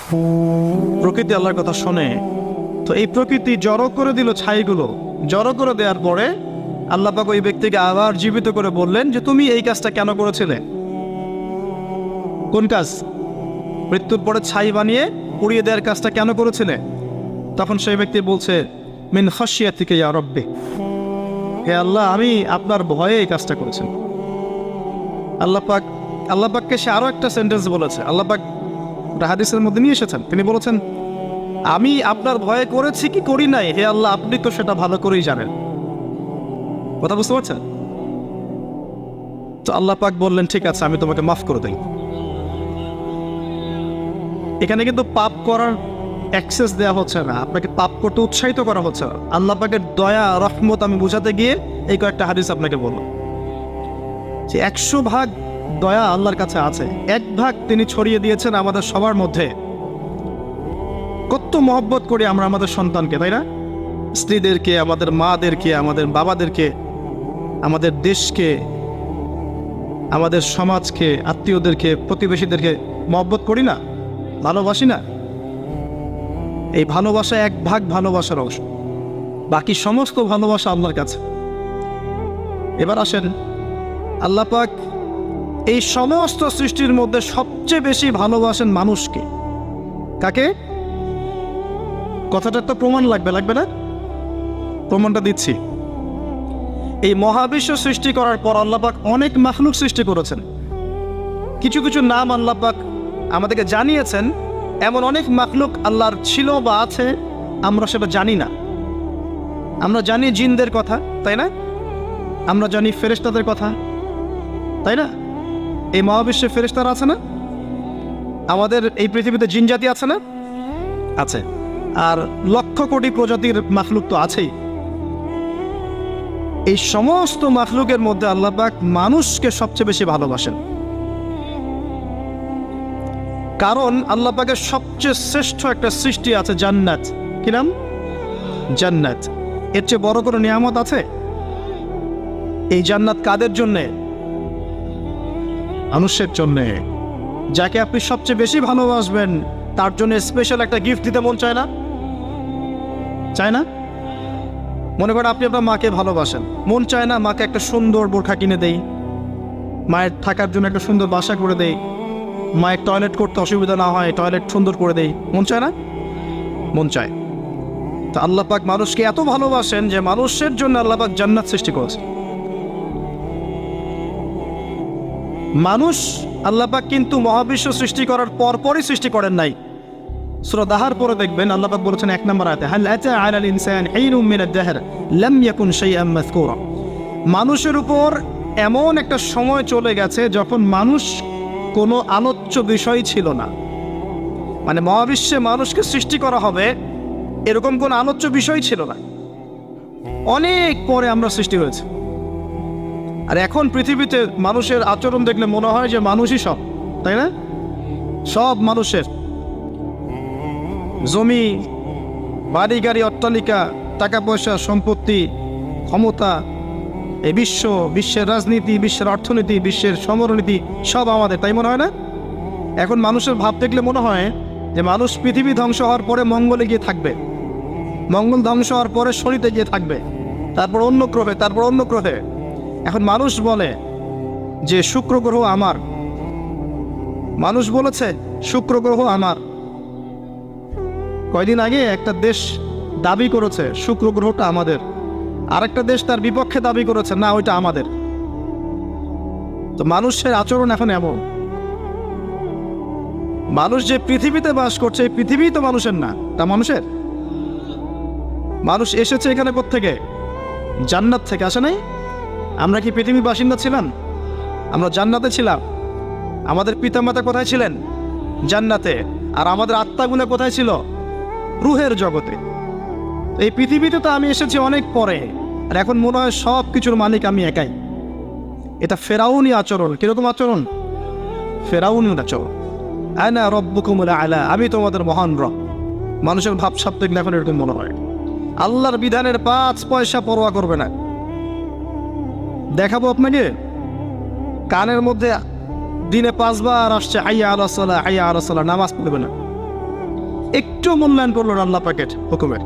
প্রকৃতি আল্লাহর কথা শোনে। তো এই প্রকৃতি জড়ো করে দিল ছাইগুলো, জড়ো করে দেওয়ার পরে আল্লাহ পাক ওই ব্যক্তিকে আবার জীবিত করে বললেন যে তুমি এই কাজটা কেন করেছিলে? কোন কাজ? মৃত্যুর পরে ছাই বানিয়ে পুড়িয়ে দেওয়ার কাজটা কেন করেছিলে? তখন সেই ব্যক্তি বলছে, মিন খাশিয়াতিকা ইয়া রাব্বি, হে আল্লাহ, আমি আপনার ভয়ে এই কাজটা করেছি। আল্লাহ পাককে সে আরো একটা সেন্টেন্স বলেছে, আল্লাহ পাক হাদিসের মধ্যে নিয়ে এসেছেন। তিনি বলেছেন, আমি আপনার ভয়ে করেছি কি করি নাই, হে আল্লাহ, আপনি তো সেটা ভালো করেই জানেন। কথা বুঝতে পারছেন? তো আল্লাহ পাক বললেন, ঠিক আছে, আমি তোমাকে মাফ করে দেই। এখানে কিন্তু পাপ করার অ্যাক্সেস দেওয়া হচ্ছে না, আপনাকে পাপ করতে উৎসাহিত করা হচ্ছে। আল্লাহ পাকের দয়া রহমত আমি বোঝাতে গিয়ে এই কয়েকটা হাদিস আপনাকে বললাম যে 100 ভাগ দয়া আল্লাহর কাছে আছে, 1 ভাগ তিনি ছড়িয়ে দিয়েছেন আমাদের সবার মধ্যে। কত মহব্বত করি আমরা আমাদের সন্তানকে, তাই না? স্ত্রীদেরকে, আমাদের মাদেরকে, আমাদের বাবাদেরকে, আমাদের দেশকে, আমাদের সমাজকে, আত্মীয়দেরকে, প্রতিবেশীদেরকে মহব্বত করি না, ভালোবাসি না? এই ভালোবাসা 1 ভাগ ভালোবাসার অংশ, বাকি সমস্ত ভালোবাসা আল্লাহর কাছে। এবার আসেন, আল্লাহ পাক এই সমস্ত সৃষ্টির মধ্যে সবচেয়ে বেশি ভালোবাসেন মানুষকে। কাকে? কথাটার তো প্রমাণ লাগবে না? প্রমাণটা দিচ্ছি। এই মহাবিশ্ব সৃষ্টি করার পর আল্লাহ পাক অনেক মাখলুক সৃষ্টি করেছেন। কিছু কিছু নাম আল্লাহ পাক আমাদেরকে জানিয়েছেন। এমন অনেক মাখলুক আল্লাহর ছিল বা আছে, আমরা সেটা জানি না। আমরা জানি জিনদের কথা, তাই না? আমরা জানি ফেরেশতাদের কথা, তাই না? এই মহাবিশ্বে ফেরেশতারা আছে না? আমাদের এই পৃথিবীতে জিন জাতি আছে না? আছে। আর লক্ষ কোটি প্রজাতির মাখলুক তো আছেই। এই সমস্ত মাখলুকের মধ্যে আল্লাহ পাক মানুষকে সবচেয়ে বেশি ভালোবাসেন। কারণ আল্লাহ পাকের সবচেয়ে শ্রেষ্ঠ একটা সৃষ্টি আছে, জান্নাত। কি নাম? জান্নাত। এর চেয়ে বড় কোনো নিয়ামত আছে? এই জান্নাত কাদের জন্যে? মানুষের জন্যে। যাকে আপনি সবচেয়ে বেশি ভালোবাসবেন তার জন্য স্পেশাল একটা গিফট দিতে মন চায় না? চায় না? মনে করেন আপনি আপনার মাকে ভালোবাসেন, মন চায় না মাকে একটা সুন্দর বোরখা কিনে দেই, মায়ের থাকার জন্য একটা সুন্দর বাসা করে দেই, মায়ের টয়লেট করতে অসুবিধা না হয় টয়লেট সুন্দর করে দেই? মন চায় না? মন চায়। তো আল্লাহ পাক মানুষকে এত ভালোবাসেন যে মানুষের জন্য আল্লাহ পাক জান্নাত সৃষ্টি করেছেন। মানুষ আল্লাহ পাক কিন্তু মহাবিশ্ব সৃষ্টি করার পরপরই সৃষ্টি করেন নাই। সূরা দাহার পরে দেখবেন আল্লাহ পাক বলেছেন 1 নম্বর আয়াতে, হাল আতা আলাল ইনসানি হিনুম মিনাদ দাহর লাম ইয়াকুন শাইআন মাযকুরা। মানুষের উপর এমন একটা সময় চলে গেছে যখন মানুষ কোনো আলোচ্য বিষয় ছিল না। মানে মহাবিশ্বে মানুষকে সৃষ্টি করা হবে এরকম কোনো আলোচ্য বিষয় ছিল না। অনেক পরে আমরা সৃষ্টি হয়েছে। আর এখন পৃথিবীতে মানুষের আচরণ দেখলে মনে হয় যে মানুষই সব, তাই না? সব মানুষের জমি, বাড়ি, গাড়ি, অট্টালিকা, টাকা পয়সা, সম্পত্তি, ক্ষমতা, এই বিশ্বের রাজনীতি, বিশ্বের অর্থনীতি, বিশ্বের সমরনীতি সব আমাদের, তাই মনে হয় না? এখন মানুষের ভাব দেখলে মনে হয় যে মানুষ পৃথিবী ধ্বংস হওয়ার পরে মঙ্গলে গিয়ে থাকবে, মঙ্গল ধ্বংস হওয়ার পরে শনিতে গিয়ে থাকবে, তারপর অন্য গ্রহে, তারপর অন্য গ্রহে। এখন মানুষ বলে যে শুক্র গ্রহ আমার, মানুষ বলেছে শুক্র গ্রহ আমার। কয়দিন আগে একটা দেশ দাবি করেছে শুক্র গ্রহটা আমাদের, আরেকটা দেশ তার বিপক্ষে দাবি করেছে না ওইটা আমাদের। তো মানুষের আচরণ এখন এমন। মানুষ যে পৃথিবীতে বাস করছে এই পৃথিবী তো মানুষের না, তা মানুষের। মানুষ এসেছে এখানে কোত্থেকে? জান্নাত থেকে, আসে নাই? আমরা কি পৃথিবীর বাসিন্দা ছিলাম? আমরা জান্নাতে ছিলাম। আমাদের পিতামাতা কোথায় ছিলেন? জান্নাতে। আর আমাদের আত্মাগুলো কোথায় ছিল? রুহের জগতে। এই পৃথিবীতে তো আমি এসেছি অনেক পরে, আর এখন মনে হয় সব কিছুর মালিক আমি একাই। এটা ফেরাউনি আচরণ। কিরকম আচরণ? ফেরাউনি আচরণ। আনা রব্বুকুমুল আলা, আমি তোমাদের মহান রব। মানুষের ভাবসাব দেখলে এখন এরকম মনে হয়। আল্লাহর বিধানের 5 পয়সা পরোয়া করবে না। দেখাবো আপনাকে, কানের মধ্যে দিনে 5 বার আসছে হাইয়া আলাস সালাহ, হাইয়া আলাস সালাহ, নামাজ পড়বে না। একটু মূল্যায়ন করলো না আল্লাহ পাকের হুকুমের।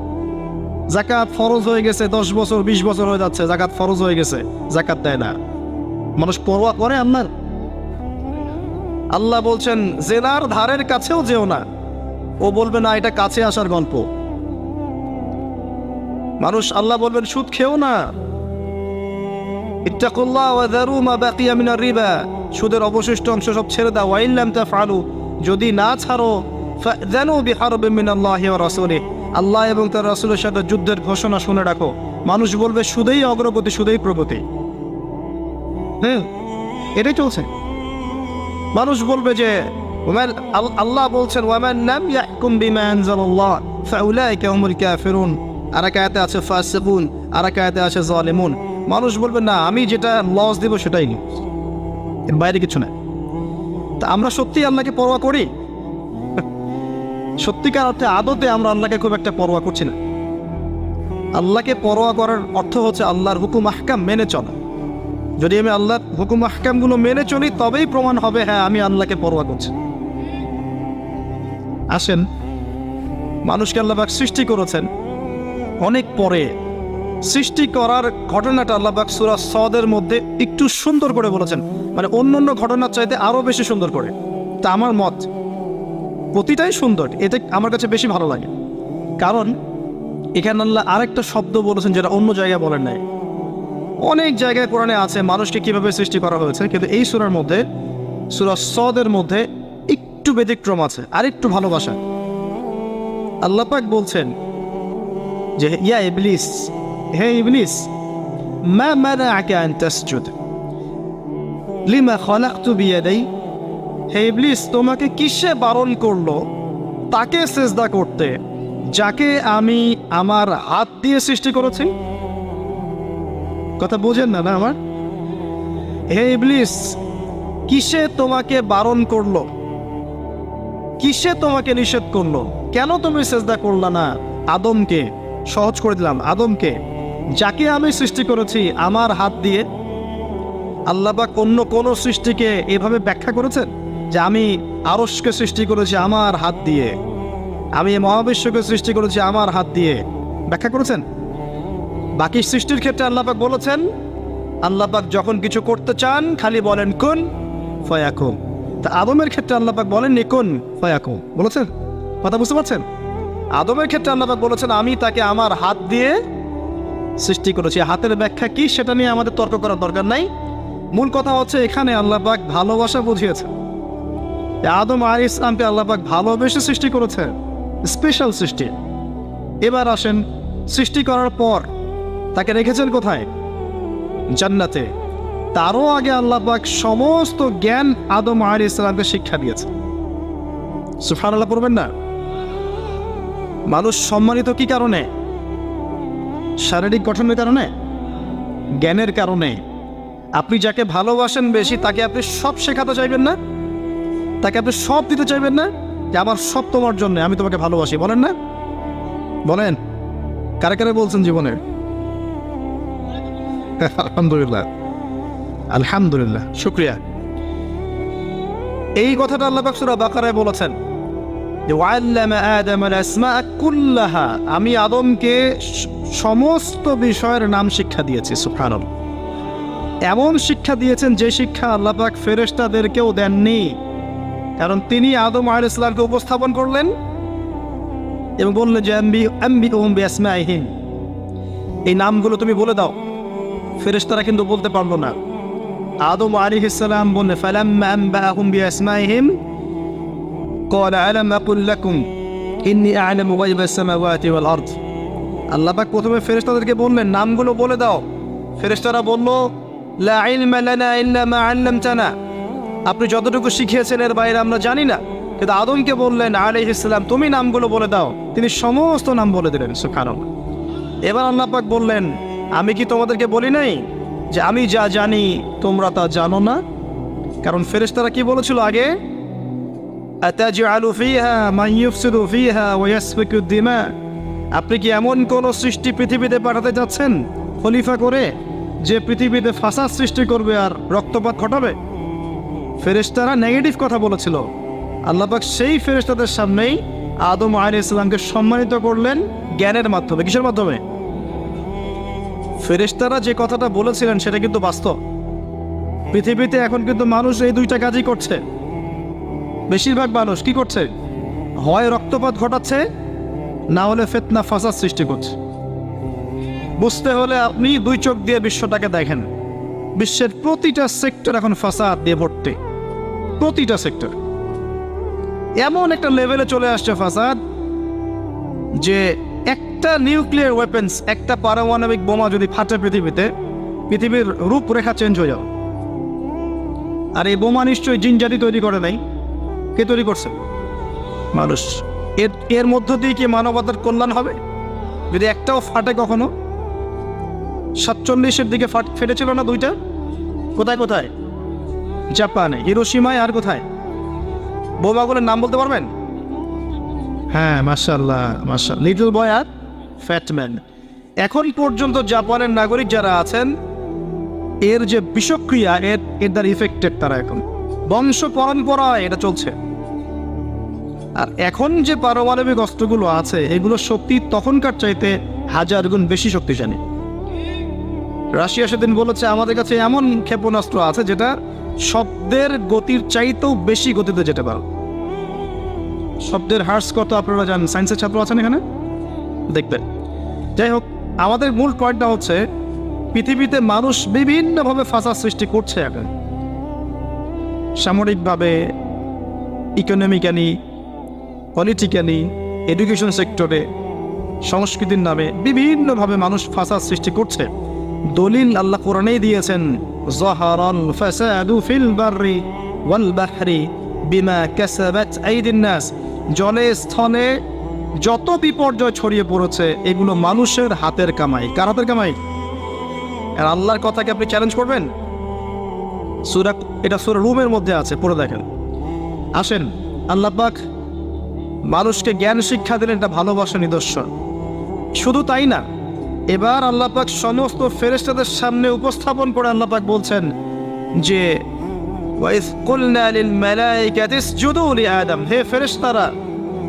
যাকাত ফরজ হয়ে গেছে, 10 বছর 20 বছর হয়ে যাচ্ছে, যাকাত ফরজ হয়ে গেছে, যাকাত দেয় না। মানুষ পরোয়া করে আল্লাহর? আল্লাহ বলছেন জেনার ধারের কাছেও যেও না, ও বলবে না এটা কাছে আসার গল্প। মানুষ আল্লাহ বলবেন সুদ খেও না, ইত্তাকুল্লাহ ওয়া যারু মা বাকিয়া মিনার রিবা, সুদের অবশিষ্ট অংশ সব ছেড়ে দাও। ওয়া ইন লাম তাফআলু, যদি না ছাড়ো, ফাযানু বিহারবিন মিনাল্লাহি ওয়া রাসূলিহি, আল্লাহ এবং তার রাসূলের সাথে যুদ্ধের ঘোষণা শুনে রাখো। মানুষ বলবে সুদেই অগ্রগতি, সুদেই প্রগতি। হ্যাঁ, এটাই চলছে। মানুষ বলবে যে আল্লাহ বলছেন ওয়ামান লাম ইয়াহকুম বিমা আনজালাল্লাহ ফাউলাইকা হুমুল কাফিরুন, আর এক আয়াতে আছে ফাসিকুন, আর এক আয়াতে আছে জালিমুন। মানুষ বলবে না আমি যেটা লস দিব সেটাই নিব, এর বাইরে কিছু না। তা আমরা সত্যি আল্লাহকে পরোয়া করি? সত্যিকার অর্থে আদতে আমরা আল্লাহকে খুব একটা পরোয়া করছি না। আল্লাহকে পরোয়া করার অর্থ হচ্ছে আল্লাহর হুকুম আহকাম মেনে চলা। যদি আমি আল্লাহর হুকুম আহকামগুলো মেনে চলি তবেই প্রমাণ হবে হ্যাঁ আমি আল্লাহকে পরোয়া করছি। আসেন, মানুষকে আল্লাহ পাক সৃষ্টি করেছেন অনেক পরে। সৃষ্টি করার ঘটনাটা আল্লাহ পাক সূরা সদের মধ্যে একটু সুন্দর করে বলেছেন, মানে অন্য ঘটনার চাইতে আরো বেশি সুন্দর করে। তা আমার মত প্রতিটাই সুন্দর, এতে আমার কাছে বেশি ভালো লাগে। কারণ এখানে আল্লাহ আরেকটা শব্দ বলেছেন যেটা অন্য জায়গায় বলেন নাই। অনেক জায়গায় কোরআনে আছে মানুষকে কিভাবে সৃষ্টি করা হয়েছে, কিন্তু এই সূরার মধ্যে, সূরা সদের মধ্যে একটু ব্যতিক্রম আছে, আর একটু ভালোবাসা। আল্লাহ পাক বলছেন যে ইয়া ইবলিস, হে ইবলিস, মা মানাআকা আন তাসজুদ লিমা খালাকতু বিয়াদাই, হে ইবলিস তোমাকে কিসে বারণ করলো তাকে সিজদা করতে যাকে আমি আমার হাত দিয়ে সৃষ্টি করেছি? কথা বোঝেন না না আমার? হে ইবলিস কিসে তোমাকে বারণ করলো, কিসে তোমাকে নিষেধ করলো? কেন তুমি সিজদা করলা না আদমকে? সহজ করে দিলাম, আদমকে যাকে আমি সৃষ্টি করেছি আমার হাত দিয়ে। আল্লাহ পাক অন্য কোন সৃষ্টিকে এভাবে ব্যাখ্যা করেছেন যে আমি আরশকে সৃষ্টি করেছি আমার হাত দিয়ে, আমি মহাবিশ্বকে সৃষ্টি করেছি আমার হাত দিয়ে? ব্যাখ্যা করেছেন? বাকি সৃষ্টির ক্ষেত্রে আল্লাহ পাক বলেছেন, আল্লাহ পাক যখন কিছু করতে চান খালি বলেন কুন ফায়াকুন। তা আদমের ক্ষেত্রে আল্লাহ পাক বলেননি কুন ফায়াকুন, বলেছেন? কথা বুঝতে পারছেন? আদমের ক্ষেত্রে আল্লাহ পাক বলেছেন আমি তাকে আমার হাত দিয়ে সৃষ্টি করেছি। হাতের ব্যাখ্যা কি সেটা নিয়ে আমাদের তর্ক করার দরকার নাই। মূল কথা হচ্ছে এখানে আল্লাহ পাক ভালোবাসা বুঝিয়েছে। আদম আলাইহিস সালামকে আল্লাহ পাক ভালোবেসে সৃষ্টি করেছে, স্পেশাল সৃষ্টি। এবার আসেন, সৃষ্টি করার পর তাকে রেখেছেন কোথায়? জান্নাতে। তারও আগে আল্লাহ পাক সমস্ত জ্ঞান আদম আলাইহিস সালামকে শিক্ষা দিয়েছে। সুবহানাল্লাহ পড়বেন না? মানুষ সম্মানিত কি কারণে? শারীরিক গঠনের কারণে? জ্ঞানের কারণে। আপনি যাকে ভালোবাসেন বেশি তাকে আপনি সব শেখাতে চাইবেন না? তাকে আপনি সব দিতে চাইবেন না? যে আমার সব তোমার জন্য, আমি তোমাকে ভালোবাসি, বলেন না? বলেন কারে কারে বলছেন জীবনে? আলহামদুলিল্লাহ, আলহামদুলিল্লাহ, শুকরিয়া। এই কথাটা আল্লাহ পাক সূরা বাকারায় বলেছেন যে ওয়াল্লামা আদামাল আসমাআ কুল্লাহা, আমি আদমকে সমস্ত বিষয়ের নাম শিক্ষা দিয়েছি। সুবহানাল্লাহ, এমন শিক্ষা দিয়েছেন যে শিক্ষা আল্লাহ পাক ফেরেশতাদেরকেও দেননি। কারণ তিনি আদম আলাইহিস সালামকে উপস্থাপন করলেন এবং বললেন যে আম্বিউহুম বিআসমাইহিম, এই নামগুলো তুমি বলে দাও। ফেরেশতারা কিন্তু বলতে পারলো না। আদম আলাইহিস সালাম বললেন ফালাম্মা আম্বাহুম বিআসমাইহিম ক্বালা আলাম আকুল লাকুম ইন্নী আ'লামু গায়বাস সামাওয়াতি ওয়াল আরদ। আল্লাহ পাক প্রথমে ফেরেশতাদেরকে বললেন নামগুলো বলে দাও। ফেরেশতারা বলল লা ইলমা লানা ইল্লা মা আল্লামতানা, আপনি যতটুকু শিখিয়েছেন এর বাইরে আমরা জানি না। কিন্তু আদমকে বললেন আলাইহিস সালাম তুমি নামগুলো বলে দাও, তিনি সমস্ত নাম বলে দিলেন। সুবহানাল্লাহ। এবার আল্লাহ পাক বললেন আমি কি তোমাদেরকে বলি নাই যে আমি যা জানি তোমরা তা জানো না? কারণ ফেরেশতারা কি বলেছিল আগে? আতাজআলু ফিহা মান ইউফসিদু ফিহা ওয়া ইয়াসফিকু দিমা, আপনি কি এমন কোন সৃষ্টি পৃথিবীতে পাঠাতে যাচ্ছেন খলিফা করে যে পৃথিবীতে ফাসাদ সৃষ্টি করবে আর রক্তপাত ঘটাবে? ফেরেশতারা নেগেটিভ কথা বলেছিল। আল্লাহ পাক সেই ফেরেশতাদের সামনেই আদম আলাইহিস সালামকে সম্মানিত করলেন জ্ঞানের মাধ্যমে। কিসের মাধ্যমে? ফেরেশতারা যে কথাটা বলেছিলেন সেটা কিন্তু বাস্তব। পৃথিবীতে এখন কিন্তু মানুষ এই দুইটা কাজই করছে। বেশিরভাগ মানুষ কি করছে? হয় রক্তপাত ঘটাচ্ছে, না হলে ফিতনা ফাসাদ সৃষ্টি করছে। বুঝতে হলে আপনি দুই চোখ দিয়ে বিশ্বটাকে দেখেন। বিশ্বের প্রতিটা সেক্টর এখন ফাসাদ দিয়ে ভর্তি, প্রতিটা সেক্টর। এমন একটা লেভেলে চলে আসছে ফাসাদ যে একটা নিউক্লিয়ার ওয়েপেন্স, একটা পারমাণবিক বোমা যদি ফাটে পৃথিবীতে, পৃথিবীর রূপরেখা চেঞ্জ হয়ে যাবে। আর এই বোমা নিশ্চয়ই জিন জাতি তৈরি করে নাই। কে তৈরি করছে? মানুষ। এর মধ্য দিয়ে কি মানবতার কল্যাণ হবে যদি একটাও ফাটে? কখনো 47-এর দিকে ফেটেছিল না দুইটা? কোথায় কোথায়? জাপানে, হিরোশিমায়, আর কোথায়? বোমাগুলোর নাম বলতে পারবেন? হ্যাঁ, মাশাআল্লাহ মাশাআল্লাহ, লিটল বয় আর ফ্যাটম্যান। এখন পর্যন্ত জাপানের নাগরিক যারা আছেন, এর যে বিষক্রিয়া, এর দ্বারা ইফেক্টেড তারা। এখন বংশ পরম্পরায় এটা চলছে। আর এখন যে পারমাণবিক অস্ত্রগুলো আছে, এগুলো শক্তি তখনকার চাইতে 1000 গুণ বেশি শক্তিশালী। রাশিয়া সেদিন বলেছে আমাদের কাছে এমন ক্ষেপণাস্ত্র আছে যেটা শব্দের গতির চাইতেও বেশি গতিতে যেতে পারে। শব্দের হার্স কত আপনারা জানেন? সায়েন্সের ছাত্র আছেন এখানে, দেখবেন। যাই হোক, আমাদের মূল পয়েন্টটা হচ্ছে পৃথিবীতে মানুষ বিভিন্নভাবে ফাসাদ সৃষ্টি করছে এখন। সামরিকভাবে, ইকোনমিক্যালি, পলিটিক্যালি, এডুকেশন সেক্টরে, সংস্কৃতির নামে বিভিন্নভাবে মানুষ ফাসাদ সৃষ্টি করছে। দলিল আল্লাহ কোরআনেই দিয়েছেন, যাহারাল ফাসাদু ফিল বাররি ওয়াল বাহরি বিমা কাসাবাত আইদিন নাস। জলে স্থলে যত বিপর্যয় ছড়িয়ে পড়েছে, এগুলো মানুষের হাতের কামাই। কার হাতের কামাই? আর আল্লাহর কথাকে আপনি চ্যালেঞ্জ করবেন? এটা সূরা রুমের মধ্যে আছে, পড়ে দেখেন। আসেন, আল্লাহ পাক মানুষকে জ্ঞান শিক্ষা দিলেন, এটা ভালোবাসা নিদর্শন। শুধু তাই না, এবার আল্লাহ পাক সমস্ত ফেরেশতাদের সামনে উপস্থাপন করে আল্লাহ পাক বলছেন যে ওয়াইজ কুলনা লিল মালাইকাতি ইসজুদু লি আদম, হে ফেরেশতারা,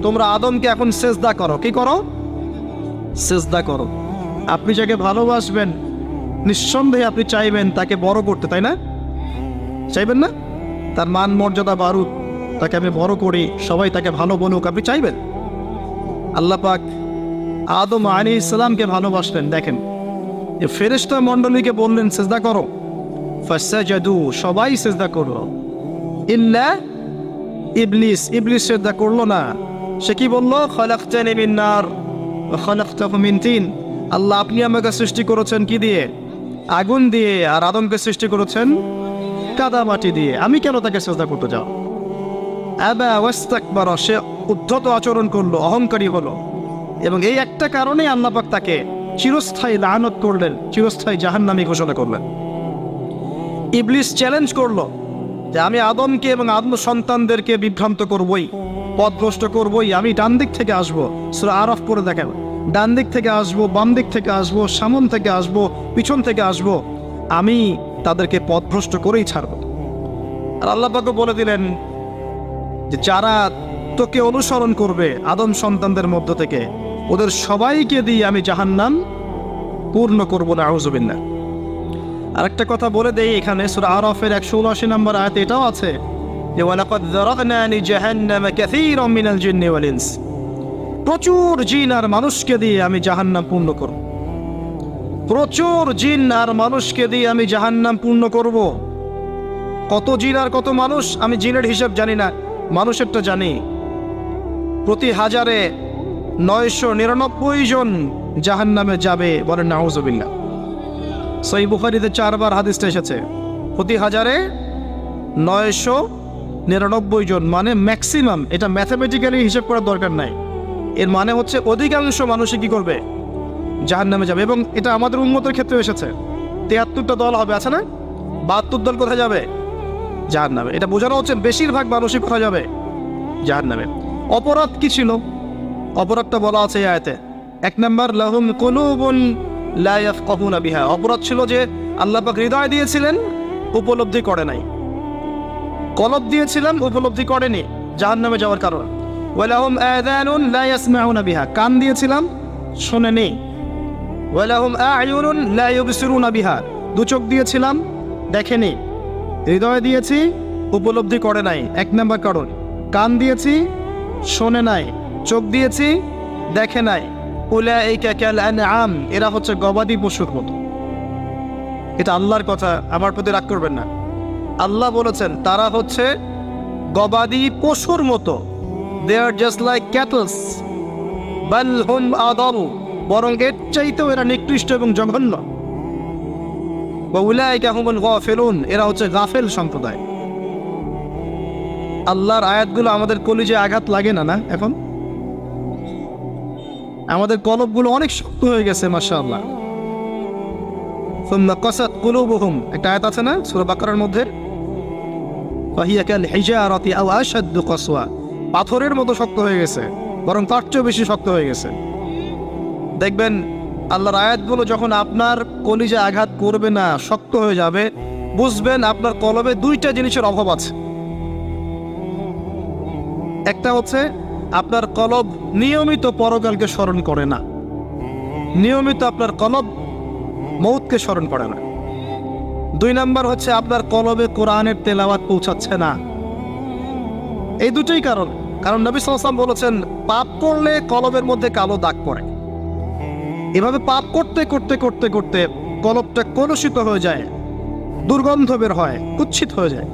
তোমরা আদমকে এখন সিজদা করো। কি করো? সিজদা করো। আপনি যাকে ভালোবাসবেন, নিঃসন্দেহে আপনি চাইবেন তাকে বড় করতে, তাই না? চাইবেন না? তার মান মর্যাদা বাড়ুক, তাকে আমি বড় করি, সবাই তাকে ভালো বলুক, আপনি চাইবেন। আল্লাহ পাক আদম আলাইহিস সালামকে ভালোবাসলেন। দেখেন, এই ফেরেশতা মণ্ডলীকে বললেন সিজদা করো। ফাসাজাদু, সবাই সিজদা করলো, ইল্লা ইবলিস। ইবলিস সিজদা করলো না। সে কি বলল? খালাকতানি মিন নার ওয়া খালাকতাহু মিন তিন। আল্লাহ, আপনি আমাকে সৃষ্টি করেছেন কি দিয়ে? আগুন দিয়ে। আর আদমকে সৃষ্টি করেছেন কাদা মাটি দিয়ে। আমি কেন তাকে সিজদা করতে যাও? আবা ওয়াস্তাকবারা, সে উদ্ধত আচরণ করলো, অহংকারী হলো। এবং এই একটা কারণেই আল্লাহ পাক তাকে চিরস্থায়ী লানত করলেন, চিরস্থায়ী জাহান্নামী ঘোষণা করলেন। ইবলিস চ্যালেঞ্জ করলো যে আমি আদমকে এবং আদম সন্তানদেরকে বিভ্রান্ত করবই, পথভ্রষ্ট করবই। আমি ডান দিক থেকে আসবো, সূরা আরাফ পড়ে দেখেন। ডান দিক থেকে আসবো, বাম দিক থেকে আসবো, সামন থেকে আসবো, পিছন থেকে আসবো, আমি তাদেরকে পথভ্রষ্ট করেই ছাড়বো। আর আল্লাহ পাক বলে দিলেন যে যারা তোকে অনুসরণ করবে আদম সন্তানদের মধ্য থেকে, ওদের সবাইকে দিয়ে আমি জাহান্নাম পূর্ণ করবো না। আউযুবিল্লাহ। আর একটা কথা বলে দেই, এখানে সূরা আরাফের 179 নম্বর আয়াতে এটাও আছে যে ওয়ালাকাদ যারাকনা লিজাহান্নামা কাসীরাম মিনাল জিন্নি ওয়াল ইনস। প্রচুর জিন আর মানুষকে দিয়ে আমি জাহান্নাম পূর্ণ করব। প্রচুর জিন আর মানুষকে দিয়ে আমি জাহান্নাম পূর্ণ করব। কত জিন আর কত মানুষ আমি জিনের হিসাব জানি না, মানুষেরটা জানি। প্রতি 1000-এ 999 জন জাহান্নামে যাবে, বলেন নাউযুবিল্লাহ। সহিহ বুখারীতে 4 বার হাদিসটা এসেছে, প্রতি 1000-এ 999 জন, মানে ম্যাক্সিমাম। এটা ম্যাথমেটিক্যালি হিসাব করার দরকার নাই। এর মানে হচ্ছে অধিকাংশ মানুষই কি করবে? জাহান্নামে যাবে। এবং এটা আমাদের উম্মতের ক্ষেত্রে এসেছে। 73টা দল হবে, আছে না? 72 দল কোথায় যাবে? জাহান্নামে। এটা বোঝানো হচ্ছে বেশিরভাগ মানুষই কোথায় যাবে? জাহান্নামে। অপরাধ কি ছিল? অপরাধটা বলা আছে এই আয়াতে। 1 নাম্বার, লাহুম কুলুবুন লা ইয়াফকাহুনা বিহা। অপরাধ ছিল যে আল্লাহ পাক হৃদয় দিয়েছিলেন, উপলব্ধি করে নাই। কলব দিয়েছিলেন, উপলব্ধি করেনি, জাহান্নামে যাওয়ার কারণ। ওয়ালাহুম আযানুন লা ইয়াসমাউনা বিহা, কান দিয়েছিলাম শোনেনি। ওয়ালাহুম আ'য়ুনুন লা ইউবসিরুনা বিহা, দু চোখ দিয়েছিলাম দেখেনি। হৃদয় দিয়েছি উপলব্ধি করে নাই, এক নাম্বার কারণ। কান দিয়েছি শোনে নাই, চোখ দিয়েছি দেখে নাই। উলাইকা কাল আনআম, এরা হচ্ছে গবাদি পশুর মতো। এটা আল্লাহর কথা, আমার প্রতি রাগ করবেন না। আল্লাহ বলেছেন তারা হচ্ছে গবাদি পশুর মতো। দে আর জাস্ট লাইক ক্যাটলস, বাল হুম আদাল, বরং এর চাইতেও এরা নিকৃষ্ট এবং জঘন্য। ওয়া উলাইকা হুমুল গাফিলুন, এরা হচ্ছে গাফেল সম্প্রদায়। আল্লাহর আয়াতগুলো আমাদের কলিজায় আঘাত লাগে না? না, এখন আমাদের কলবগুলো অনেক শক্ত হয়ে গেছে, মাশাআল্লাহ। সুম্মা কাসাত কুলুবুহুম, একটা আয়াত আছে না সূরা বাকারার মধ্যে, ফাহিয়া কাল হিজারাতি আও আশাদ্দু কাসওয়া, পাথরের মতো শক্ত হয়ে গেছে, বরং তার চেয়েও বেশি শক্ত হয়ে গেছে। দেখবেন আল্লাহর আয়াতগুলো যখন আপনার কলিজায় আঘাত করবে না, শক্ত হয়ে যাবে, বুঝবেন আপনার কলবে দুইটা জিনিসের অভাব আছে। একটা হচ্ছে আপনার কলব নিয়মিত পরকালকে স্মরণ করে না, নিয়মিত আপনার কলব মৌতকে স্মরণ করে না। দুই নাম্বার হচ্ছে আপনার কলবে কোরআনের তেলাওয়াত পৌঁছাচ্ছে না। এই দুটোই কারণ। কারণ নবী সাল্লাল্লাহু আলাইহি ওয়াসাল্লাম বলেছেন পাপ করলে কলবের মধ্যে কালো দাগ পড়ে। এভাবে পাপ করতে করতে করতে করতে কলবটা কলুষিত হয়ে যায়, দুর্গন্ধ বের হয়, কুৎসিত হয়ে যায়।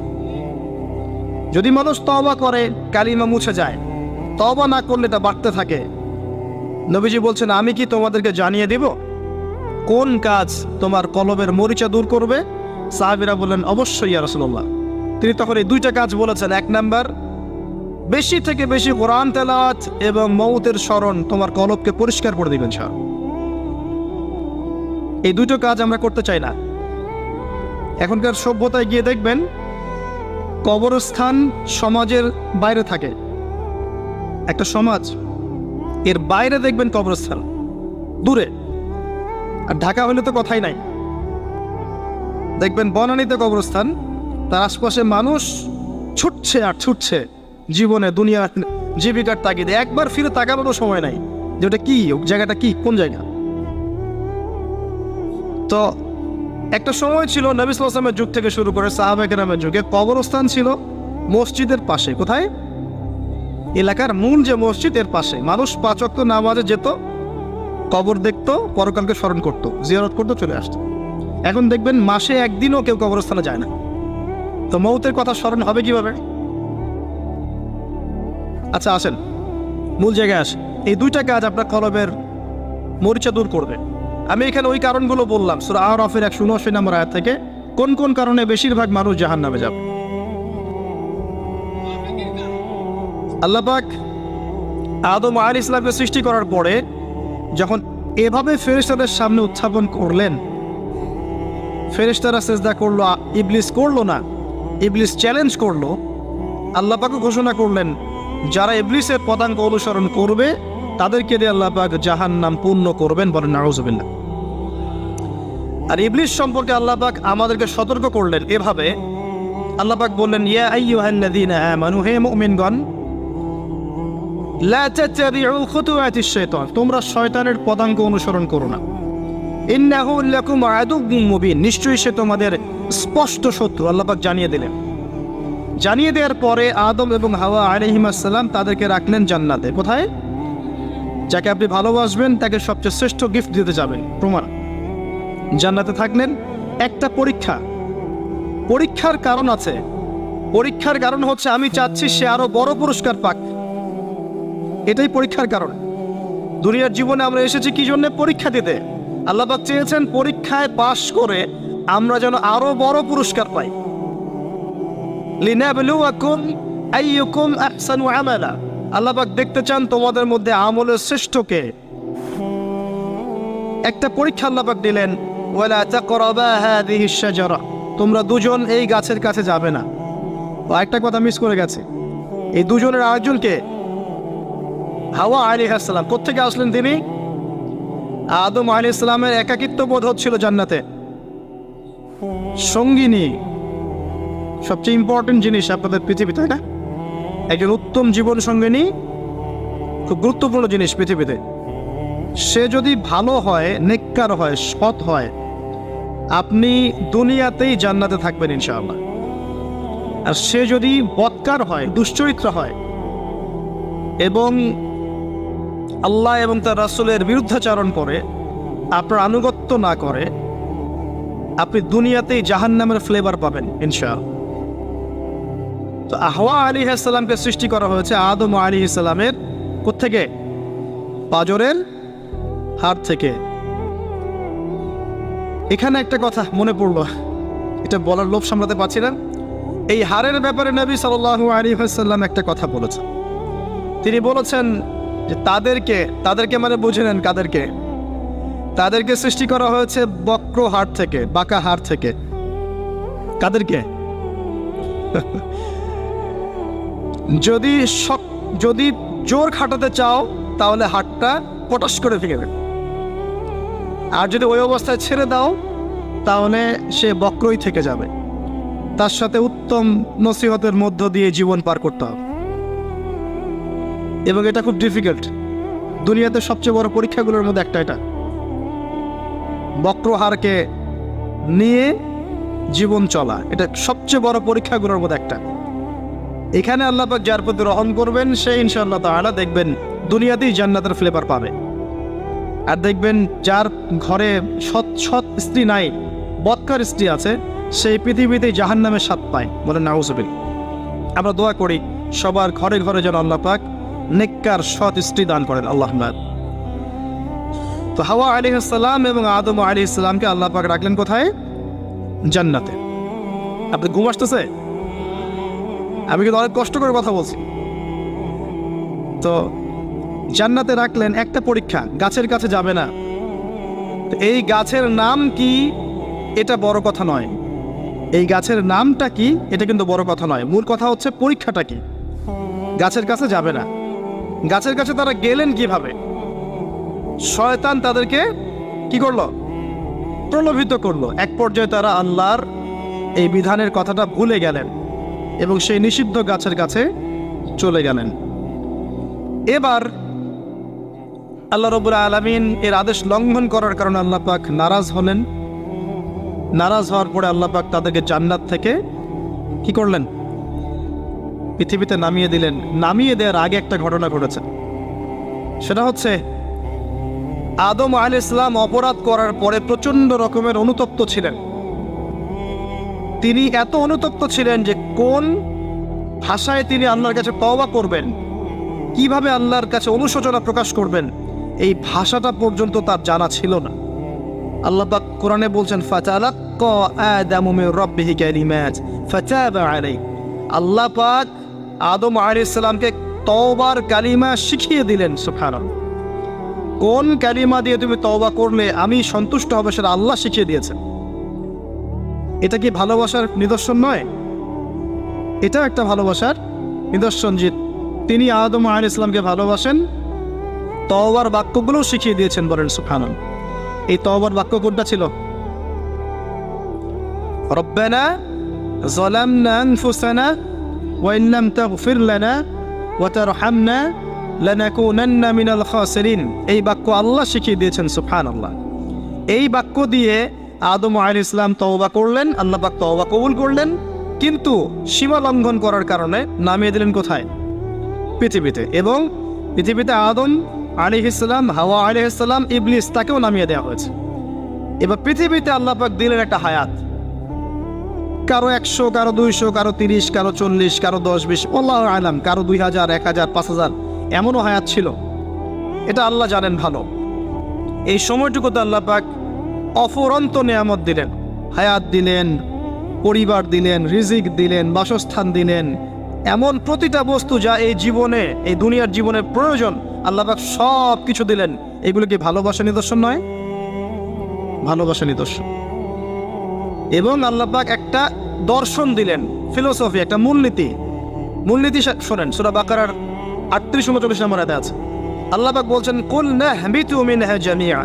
যদি মানুষ তওবা করে কালিমা মুছে যায়, তওবা না করলে এটা বাড়তে থাকে। নবীজি বলছেন আমি কি তোমাদেরকে জানিয়ে দিব কোন কাজ তোমার কলবের মরিচা দূর করবে? সাহাবীরা বললেন অবশ্যই ইয়া রাসূলুল্লাহ। তিনি তখন এই দুইটা কাজ বলেছেন। এক নাম্বার, বেশি থেকে বেশি কোরআন তেলাওয়াত এবং মৌতের স্মরণ তোমার কলবকে পরিষ্কার করে দিবেন। এই দুটো কাজ আমরা করতে চাই না। এখনকার সভ্যতায় গিয়ে দেখবেন কবরস্থান সমাজের বাইরে থাকে। একটা সমাজ এর বাইরে দেখবেন কবরস্থান দূরে। আর ঢাকা হলে তো কথাই নাই, দেখবেন বনানীতে কবরস্থান, তার আশপাশে মানুষ ছুটছে আর ছুটছে জীবনে, দুনিয়ার জীবিকার তাগিদে। একবার ফিরে তাকানোরও সময় নাই যে ওটা কি, জায়গাটা কি, কোন জায়গা। তো একটা সময় ছিল নবী সাল্লাল্লাহু আলাইহি ওয়াসাল্লামের যুগ থেকে শুরু করে সাহাবায়ে কেরামের যুগে কবরস্থান ছিল মসজিদের পাশে। কোথায়? এলাকার মূল যে মসজিদ এর পাশে। মানুষ 5 ওয়াক্ত নামাজে যেত, কবর দেখতো, পরকালকে স্মরণ করতো, জিয়ারত করতো, চলে আসতো। এখন দেখবেন মাসে একদিনও কেউ কবরস্থানে যায় না। তো মৌতের কথা স্মরণ হবে কিভাবে? আচ্ছা আসেন মূল জায়গায় আসেন। এই দুইটা কাজ আপনার কলবের মরিচা দূর করবে। আমি এখানে ওই কারণগুলো বললাম সূরা আরাফের 179 নম্বর আয়াত থেকে, কোন কোন কারণে বেশিরভাগ মানুষ জাহান্নামে যাবে। আল্লাহ পাক আদম আলাইহিস সালামকে সৃষ্টি করার পরে যখন এভাবে ফেরেশতাদের সামনে উত্থাপন করলেন, ফেরেশতারা সিজদা করলো, ইবলিস করলো না। ইবলিস চ্যালেঞ্জ করলো। আল্লাহ পাকও ঘোষণা করলেন যারা ইবলিসের পদাঙ্ক অনুসরণ করবে তাদেরকে দিয়ে আল্লাহ পাক জাহান্নাম পূর্ণ করবেন। বলেন নাউযুবিল্লাহ। আর ইবলিস সম্পর্কে আল্লাহ পাক আমাদেরকে সতর্ক করলেন এভাবে। আল্লাহ পাক বললেন ইয়া আইয়ুহাল্লাযীনা আমানু, হে মুমিনগণ, লা তাত্তাবিউ খুতুওয়াতিশ শাইতান, তোমরা শয়তানের পদাঙ্ক অনুসরণ করো না। ইন্নাহু লাকুম আদুউম মুবিন, নিশ্চয়ই সে তোমাদের স্পষ্ট শত্রু। আল্লাহ পাক জানিয়ে দিলেন। জানিয়ে দেওয়ার পরে আদম এবং হাওয়া আলাইহিস সালাম তাদেরকে রাখলেন জান্নাতে। কোথায়? যাকে আপনি ভালোবাসবেন তাকে সবচেয়ে শ্রেষ্ঠ গিফট দিতে যাবেন, প্রমাণ। জান্নাতে থাকলেন। একটা পরীক্ষা, পরীক্ষার কারণ আছে। পরীক্ষার কারণ হচ্ছে আমি চাচ্ছি সে আরো বড় পুরস্কার পাক। এটাই পরীক্ষার কারণ। দুনিয়ার জীবনে আমরা এসেছি কি জন্য? পরীক্ষা দিতে। আল্লাহ পাক চেয়েছেন পরীক্ষায় পাশ করে আমরা যেন আরো বড় পুরস্কার পাই। লিনাবলুয়াকুম আইয়ুকুম আহসানু আমালা, আল্লাহ পাক দেখতে চান তোমাদের মধ্যে আমলের শ্রেষ্ঠ কে। একটা পরীক্ষা আল্লাহ পাক দিলেন, ওয়ালা তাকরাবা হাযিহিশ শাজারা, তোমরা দুজন এই গাছের কাছে যাবে না। ও একটা কথা মিস করে গেছে, এই দুজনের আরেকজনকে হাওয়া আলাইহিস সালাম। কোত্থেকে আসলেন তিনি? আদম আলাইহিস সালামের একাকিত্ব বোধ হচ্ছিল জান্নাতে। সঙ্গিনী সবচেয়ে ইম্পর্টেন্ট জিনিস আপনাদের পৃথিবী, তাই না? একজন উত্তম জীবন সঙ্গিনী খুব গুরুত্বপূর্ণ জিনিস পৃথিবীতে। সে যদি ভালো হয়, নেককার হয়, সৎ হয়, আপনি দুনিয়াতেই জান্নাতে থাকবেন ইনশাআল্লাহ। আর সে যদি বদকার হয়, দুশ্চরিত্র হয় এবং আল্লাহ এবং তার রাসূলের বিরুদ্ধাচরণ করে, আপনার আনুগত্য না করে, আপনি দুনিয়াতেই জাহান্নামের ফ্লেভার পাবেন ইনশাআল্লাহ। তো হাওয়া আলাইহিস সালামকে সৃষ্টি করা হয়েছে আদম আলাইহিস সালামের কোত্থেকে? পাঁজরের হাড় থেকে। এখানে একটা কথা মনে পড়লো, এটা বলার লোভ সামলাতে পারছি না। এই হাড়ের ব্যাপারে নবী সাল্লাল্লাহু আলাইহি ওয়াসাল্লাম একটা কথা বলেছেন। তিনি বলেছেন যে তাদেরকে মানে বুঝে নেন কাদেরকে? তাদেরকে সৃষ্টি করা হয়েছে বক্র হাড় থেকে, বাঁকা হাড় থেকে। কাদেরকে? যদি জোর খাটাতে চাও তাহলে হাড়টা পটাশ করে ভেঙে দেবে, আর যদি ওই অবস্থায় ছেড়ে দাও তাহলে সে বক্রই থেকে যাবে। তার সাথে উত্তম নসিহতের মধ্য দিয়ে জীবন পার করতে হবে, এবং এটা খুব ডিফিকাল্ট। দুনিয়াতে সবচেয়ে বড় পরীক্ষাগুলোর মধ্যে একটা এটা, বক্র হাড়কে নিয়ে জীবন চলা, এটা সবচেয়ে বড় পরীক্ষাগুলোর মধ্যে একটা। এখানে আল্লাহ পাক যার প্রতি রহম করবেন সে ইনশাআল্লাহ তাআলা দেখবেন দুনিয়াতেই জান্নাতের ফ্লেভার পাবে। আর দেখবেন যার ঘরে সৎ স্ত্রী নাই, বদকার স্ত্রী আছে, সেই পৃথিবীতেই জাহান্নামের স্বাদ পায়। বলেন নাউজুবিল্লাহ। আমরা দোয়া করি সবার ঘরে ঘরে যেন আল্লাহ পাক নেককার সৎ স্ত্রী দান করেন, আল্লাহুম্মা। তো হাওয়া আলাইহিস সালাম এবং আদম আলাইহিস সালামকে আল্লাহ পাক রাখলেন কোথায়? জান্নাতে। আপনি ঘুম আসতেছে? আমি কিন্তু অনেক কষ্ট করে কথা বলছি। তো জান্নাতে রাখলেন, একটা পরীক্ষা, গাছের কাছে যাবে না। তো এই গাছের নাম কি এটা বড় কথা নয়, এই গাছের নামটা কি এটা কিন্তু বড় কথা নয়। মূল কথা হচ্ছে পরীক্ষাটা কি। গাছের কাছে যাবে না। গাছের কাছে তারা গেলেন কিভাবে? শয়তান তাদেরকে কি করলো? প্রলোভিত করলো। এক পর্যায়ে তারা আল্লাহর এই বিধানের কথাটা ভুলে গেলেন এবং সেই নিষিদ্ধ গাছের কাছে চলে গেলেন। এবার আল্লাহ রাব্বুল আলামিন এর আদেশ লঙ্ঘন করার কারণে আল্লাহ পাক নারাজ হলেন। নারাজ হওয়ার পরে আল্লাহ পাক তাদেরকে জান্নাত থেকে কি করলেন? পৃথিবীতে নামিয়ে দিলেন। নামিয়ে দেওয়ার আগে একটা ঘটনা ঘটেছে, সেটা হচ্ছে আদম আলাইহিস সালাম অপরাধ করার পরে প্রচন্ড রকমের অনুতপ্ত ছিলেন। তিনি এত অনুতপ্ত ছিলেন যে কোন ভাষায় তিনি আল্লাহর কাছে তওবা করবেন, কিভাবে আল্লাহর কাছে অনুশোচনা প্রকাশ করবেন, এই ভাষাটা পর্যন্ত তার জানা ছিল না। আল্লাহ পাক কোরআনে বলছেন ফাতালাক্কা আদামু মির রাব্বিহি কালিমাত ফাতাবা আলাইহি। আল্লাহ পাক আদম আলাইহিস সালামকে তওবার কালিমা শিখিয়ে দিলেন। সুবহানাল্লাহ। কোন কালিমা দিয়ে তুমি তওবা করলে আমি সন্তুষ্ট হব সেটা আল্লাহ শিখিয়ে দিয়েছেন। এটা কি ভালোবাসার নিদর্শন নয়? এটাও একটা ভালোবাসার নিদর্শন যে তিনি আদম আলাইহিস সালামকে ভালোবাসেন, তওবার বাক্যগুলোও শিখিয়ে দিয়েছেন। বলেন সুবহানাল্লাহ। এই তওবার বাক্য কোনটা ছিল? রব্বানা যালামনা আনফুসানা ওয়া ইন লাম তাগফির লানা ওয়া তারহামনা লানাকুনান্না মিনাল খাসিরিন। এই বাক্য আল্লাহ শিখিয়ে দিয়েছেন। সুবহানাল্লাহ। এই বাক্য দিয়ে আদম আলাইহিস সালাম তওবা করলেন, আল্লাহ পাক তওবা কবুল করলেন, কিন্তু সীমা লঙ্ঘন করার কারণে নামিয়ে দিলেন কোথায়? পৃথিবীতে। এবং পৃথিবীতে আদম আলাইহিস সালাম, হাওয়া আলাইহিস সালাম, ইবলিস, তাকেও নামিয়ে দেওয়া হয়েছে। এবার পৃথিবীতে আল্লাহ পাক দিলেন একটা হায়াত, কারো 100, কারো 200, কারো 30, কারো 40, কারো 10-20, আল্লাহু আলাম, কারো 2000, 1000, 5000, এমনও হায়াত ছিল। এটা আল্লাহ জানেন ভালো। এই সময়টুকুতে আল্লাহ পাক অফুরন্ত নেয়ামত দিলেন, হায়াত দিলেন, পরিবার দিলেন, রিজিক দিলেন, বাসস্থান দিলেন, এমন প্রতিটা বস্তু যা এই জীবনে, এই দুনিয়ার জীবনে প্রয়োজন, আল্লাহ পাক সব কিছু দিলেন। এগুলো কি ভালোবাসা নিদর্শন নয়? ভালোবাসা নিদর্শন। এবং আল্লাহ পাক একটা দর্শন দিলেন, ফিলোসফি, একটা মূলনীতি। মূলনীতি শোনেন, সূরা বাকারার 38-39 নম্বর আয়াতে আছে। আল্লাহ পাক বলছেন কুল নাহবিতু মিনহা জামিআ।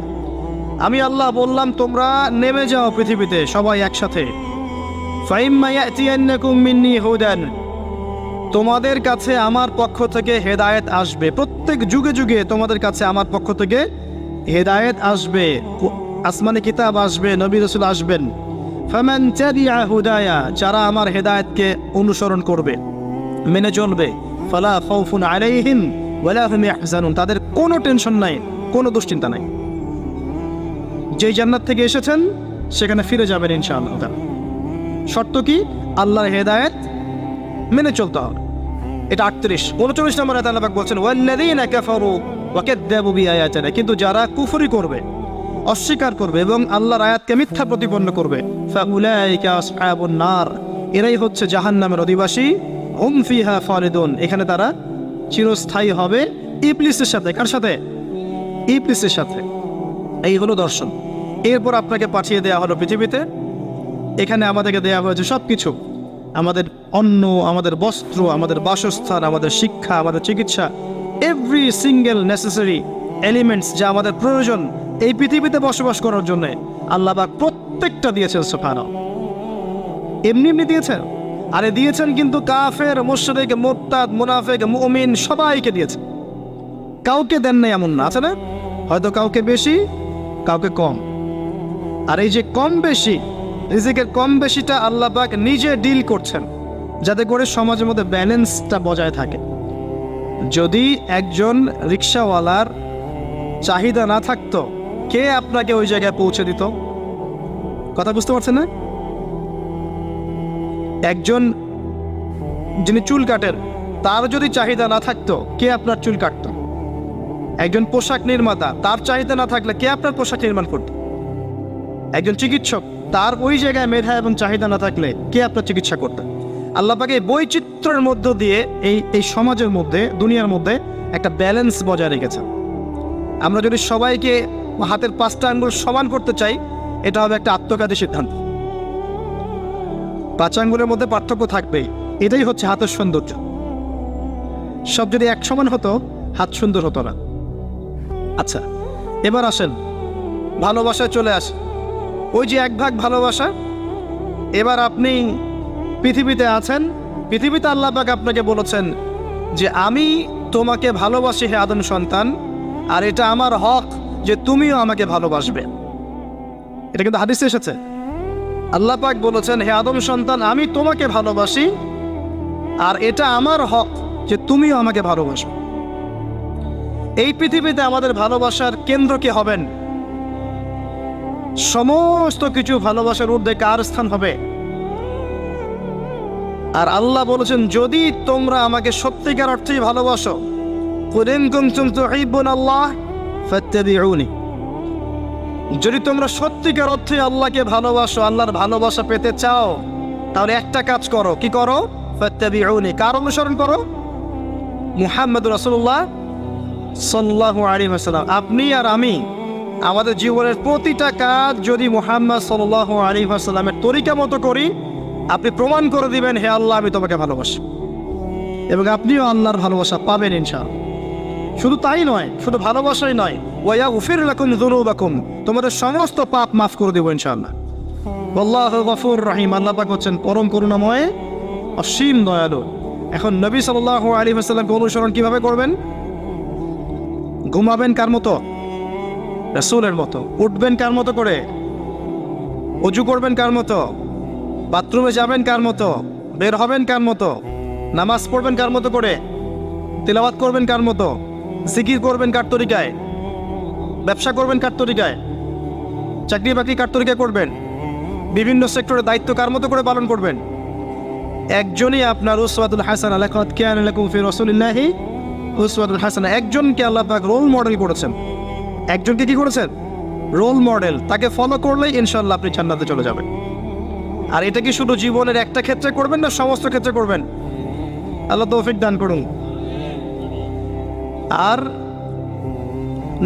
আমি আল্লাহ বললাম তোমরা নেমে যাও পৃথিবীতে সবাই একসাথে। ফাইম্মা ইয়াতিয়ান্নাকুম মিন্নি হুদান। তোমাদের কাছে আমার পক্ষ থেকে হেদায়েত আসবে, প্রত্যেক যুগে যুগে তোমাদের কাছে আমার পক্ষ থেকে হেদায়েত আসবে, আসমানি কিতাব আসবে, নবী রাসূল আসবেন। ফামান তাবিআ হুদায়া, যারা আমার হেদায়েতকে অনুসরণ করবে, মেনে চলবে, ফালা খাউফুন আলাইহিম ওয়ালা হুম ইয়াহজানুন, তাদের কোনো টেনশন নাই, কোনো দুশ্চিন্তা নাই। যেই জান্নাত থেকে এসেছেন সেখানে ফিরে যাবেন ইনশাআল্লাহ। শর্ত কি? আল্লাহর হেদায়েত মেনে চলতে হবে। এটা 38-39 নম্বর আয়াতে আল্লাহ পাক বলছেন ওয়াল্লাযীনা কাফারু ওয়া কাযযাবু বিআয়াতিনা, কিন্তু যারা কুফরি করবে, অস্বীকার করবে এবং আল্লাহর আয়াতকে মিথ্যা প্রতিপন্ন করবে, ফাউলাইকা আসহাবুন নার, এরাই হচ্ছে জাহান্নামের অধিবাসী, হুম ফিহা খালিদুন, এখানে তারা চিরস্থায়ী হবে। ইবলিসের সাথে, কার সাথে? ইবলিসের সাথে। এই হলো দর্শন। এরপর আপনাকে পাঠিয়ে দেওয়া হলো পৃথিবীতে। এখানে আমাদেরকে দেওয়া হয়েছে সব কিছু, আমাদের অন্ন, আমাদের বস্ত্র, আমাদের বাসস্থান, আমাদের শিক্ষা, আমাদের চিকিৎসা, এভরি সিঙ্গেল নেসেসারি এলিমেন্টস যা আমাদের প্রয়োজন এই পৃথিবীতে বসবাস করার জন্য আল্লাহ পাক প্রত্যেকটা দিয়েছেন সুবহানাহু। এমনি এমনি দিয়েছেন? আরে দিয়েছেন কিন্তু কাফের, মুশরিক, মুরতাদ, মুনাফিক, মুমিন সবাইকে দিয়েছেন, কাউকে দেন নাই এমন না। আছে না? হয়তো কাউকে বেশি, কাউকে কম। আর এই যে কম বেশি, রিজিকের কম বেশিটা আল্লাহ পাক নিজে ডিল করছেন যাতে করে সমাজের মধ্যে ব্যালেন্সটা বজায় থাকে। যদি একজন রিক্সাওয়ালার চাহিদা না থাকতো, কে আপনাকে ওই জায়গায় পৌঁছে দিত? কথা বুঝতে পারছেন না? একজন যিনি চুল কাটেন, তার যদি চাহিদা না থাকতো, কে আপনার চুল কাটতো? একজন পোশাক নির্মাতা, তার চাহিদা না থাকলে কে আপনার পোশাক নির্মাণ করত? একজন চিকিৎসক, তার ওই জায়গায় মেধা এবং চাহিদা না থাকলে কে আপনার চিকিৎসা করতেন? আল্লাহ পাক এই বৈচিত্র্যের মধ্য দিয়ে এই সমাজের মধ্যে, দুনিয়ার মধ্যে একটা ব্যালেন্স বজায় রেখেছেন। আমরা যদি সবাইকে হাতের 5টা আঙ্গুল সমান করতে চাই, এটা হবে একটা আত্মঘাতী সিদ্ধান্ত। 5 আঙ্গুলের মধ্যে পার্থক্য থাকবেই, এটাই হচ্ছে হাতের সৌন্দর্য। সব যদি এক সমান হতো, হাত সুন্দর হতো না। আচ্ছা, এবার আসেন ভালোবাসায় চলে আসে। ওই যে 1 ভাগ ভালোবাসা, এবার আপনি পৃথিবীতে আছেন, পৃথিবীতে আল্লাহ পাক আপনাকে বলেছেন যে আমি তোমাকে ভালোবাসি হে আদম সন্তান, আর এটা আমার হক যে তুমিও আমাকে ভালোবাসবে। এটা কিন্তু হাদিসে এসেছে। আল্লাহ পাক বলেছেন হে আদম সন্তান, আমি তোমাকে ভালোবাসি আর এটা আমার হক যে তুমিও আমাকে ভালোবাসবে। এই পৃথিবীতে আমাদের ভালোবাসার কেন্দ্র কে হবেন? সমস্ত কিছু ভালোবাসার ঊর্ধ্বে কার স্থান হবে? আর আল্লাহ বলেছেন যদি তোমরা আমাকে সত্যিকার অর্থেই ভালোবাসো, কুল ইন কুনতুম তুহিব্বুনাল্লাহ ফাত্তাবিউনি, যদি তোমরা সত্যিকার অর্থে আল্লাহকে ভালোবাসো, আল্লাহর ভালোবাসা পেতে চাও, তাহলে একটা কাজ করো। কি করো? ফাত্তাবিউনি, কার অনুসরণ করো? মুহাম্মদ রাসূলুল্লাহ সাল্লাল্লাহু আলাইহি ওয়াসাল্লাম। আপনি আর আমি আমাদের জীবনের প্রতিটা কাজ যদি মুহাম্মদ সাল্লাল্লাহু আলাইহি ওয়াসাল্লামের তরিকা মতো করি, আপনি প্রমাণ করে দিবেন হে আল্লাহ আমি তোমাকে ভালোবাসি, এবং আপনিও আল্লাহর ভালোবাসা পাবেন ইনশাআল্লাহ। শুধু তাই নয়, শুধু ভালোবাসাই নয়, ওয়া ইয়াগফির লাকুম যুনুবাকুম, তোমাদের সমস্ত পাপ মাফ করে দেব ইনশাআল্লাহ। আল্লাহু গফুর রহিম, আল্লাহ পাক হচ্ছেন পরম করুণাময়, অসীম দয়ালু। এখন নবী সাল্লাল্লাহু আলাইহি ওয়াসাল্লামকে অনুসরণ কিভাবে করবেন? ঘুমাবেন কার মতো? রাসূলের মতো। উঠবেন কার মতো করে? ওযু করবেন কার মতো? বাথরুমে যাবেন কার মতো? বের হবেন কার মতো? নামাজ পড়বেন কার মতো করে? তিলাওয়াত করবেন কার মতো? জিকির করবেন কার তরিকায়? ব্যবসা করবেন কার তরিকায়? চাকরি বাকরি কার তরিকায় করবেন? বিভিন্ন সেক্টরের দায়িত্ব কার মতো করে পালন করবেন? একজনই আপনার উসওয়াতুল হাসানাহ, লাকাদ কানা লাকুম ফি রাসূলিল্লাহি উসওয়াতুল হাসানাহ। একজনকে আল্লাহ পাক রোল মডেল করেছেন। একজনকে কি করেছেন? Role model. তাকে ফলো করলেই ইনশাআল্লাহ আপনি জান্নাতে চলে যাবেন। আর এটা কি শুধু জীবনের একটা ক্ষেত্রে করবেন না সমস্ত ক্ষেত্রে করবেন? আল্লাহ তৌফিক দান করুন। আর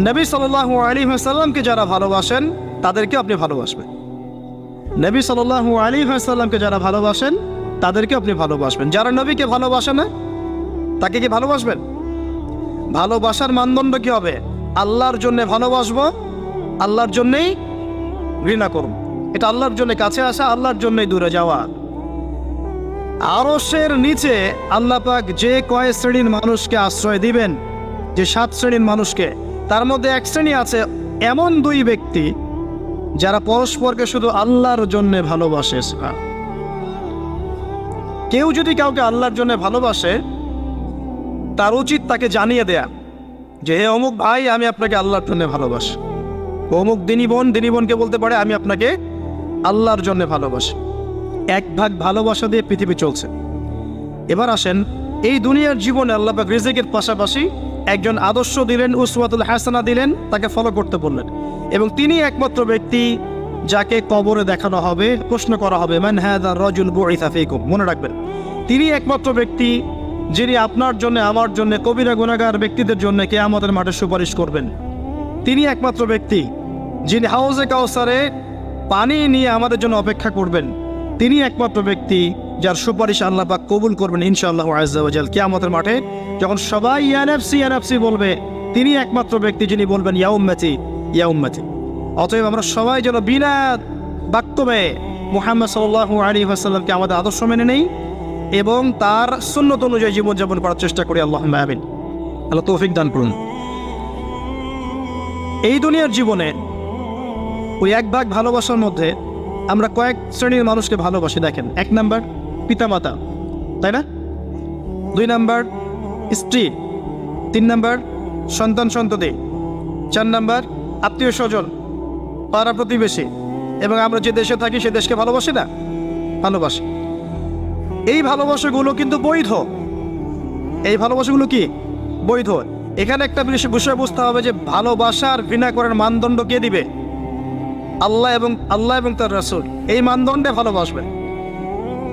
নবী সাল্লাল্লাহু আলাইহি ওয়াসাল্লামকে যারা ভালোবাসেন তাদেরকে আপনি ভালোবাসবেন। নবী সাল্লাল্লাহু আলাইহি ওয়াসাল্লামকে যারা ভালোবাসেন তাদেরকে আপনি ভালোবাসবেন। যারা নবীকে ভালোবাসে না তাকে কি ভালোবাসবেন? ভালোবাসার মানদণ্ড কি হবে? আল্লাহর জন্য ভালোবাসবো, আল্লাহর জন্যই ঘৃণা করব। এটা আল্লাহর জন্য কাছে আসা, আল্লাহর জন্যই দূরে যাওয়া। আরশের নিচে আল্লাহ পাক যে কয় শ্রেণীর মানুষকে আশ্রয় দিবেন যে 7 শ্রেণীর মানুষকে, তার মধ্যে এক শ্রেণী আছে এমন 2 ব্যক্তি যারা পরস্পরকে শুধু আল্লাহর জন্য ভালোবাসে। কেউ যদি কাউকে আল্লাহর জন্য ভালোবাসে, তার উচিত তাকে জানিয়ে দেয়া যে হে অমুক ভাই, আমি আপনাকে আল্লাহর জন্য ভালোবাসি। অমুক দিনী বোনকে বলতে পারে আমি আপনাকে আল্লাহর জন্য ভালোবাসি। এক ভাগ ভালোবাসা দিয়ে পৃথিবী চলছে। এবার আসেন, এই দুনিয়ার জীবনে আল্লাহ পাক রিজিকের পাশাপাশি একজন আদর্শ দিলেন, উসওয়াতুল হাসানা দিলেন, তাকে ফলো করতে বললেন। এবং তিনি একমাত্র ব্যক্তি যাকে কবরে দেখানো হবে, প্রশ্ন করা হবে, মান হাযা রাজুল বুইসা ফীকুম। মনে রাখবেন, তিনি একমাত্র ব্যক্তি যিনি আপনার জন্য, আমার জন্য, কবিরা গুনাহগার ব্যক্তিদের জন্য কিয়ামতের মাঠে সুপারিশ করবেন। তিনি একমাত্র ব্যক্তি যিনি হাউজে কাউসারে পানি নিয়ে আমাদের জন্য অপেক্ষা করবেন। তিনি একমাত্র ব্যক্তি যার সুপারিশ আল্লাহ পাক কবুল করবেন ইনশাআল্লাহ আযজা ওয়া জাল। কিয়ামতের মাঠে যখন সবাই ইয়া নাফসি ইয়া নাফসি বলবে, তিনি একমাত্র ব্যক্তি যিনি বলবেন ইয়া উম্মতি ইয়া উম্মতি। অতএব আমরা সবাই যেন বিনা বাক্যবে মুহাম্মদ সাল্লাল্লাহু আলাইহি ওয়াসাল্লামকে আমাদের আদর্শ মেনে নেই এবং তার সুন্নত অনুযায়ী জীবনযাপন করার চেষ্টা করি। আল্লাহুম্মা আমিন। আল্লাহ তৌফিক দান করুন। এই দুনিয়ার জীবনে ওই এক ভাগ ভালোবাসার মধ্যে আমরা কয়েক শ্রেণীর মানুষকে ভালোবাসি। দেখেন, 1 নাম্বার পিতামাতা, তাই না? 2 নাম্বার স্ত্রী, 3 নাম্বার সন্তান সন্ততি, 4 নাম্বার আত্মীয় স্বজন, পাড়া প্রতিবেশী, এবং আমরা যে দেশে থাকি সে দেশকে ভালোবাসি না? ভালোবাসি। এই ভালোবাসাগুলো কিন্তু বৈধ। এই ভালোবাসাগুলো কি বৈধ? এখানে একটা বিষয় বুঝতে হবে যে ভালোবাসার ঘৃণা করার মানদণ্ড কে দিবে? আল্লাহ এবং তার রাসূল এই মানদণ্ডে ভালোবাসবেন।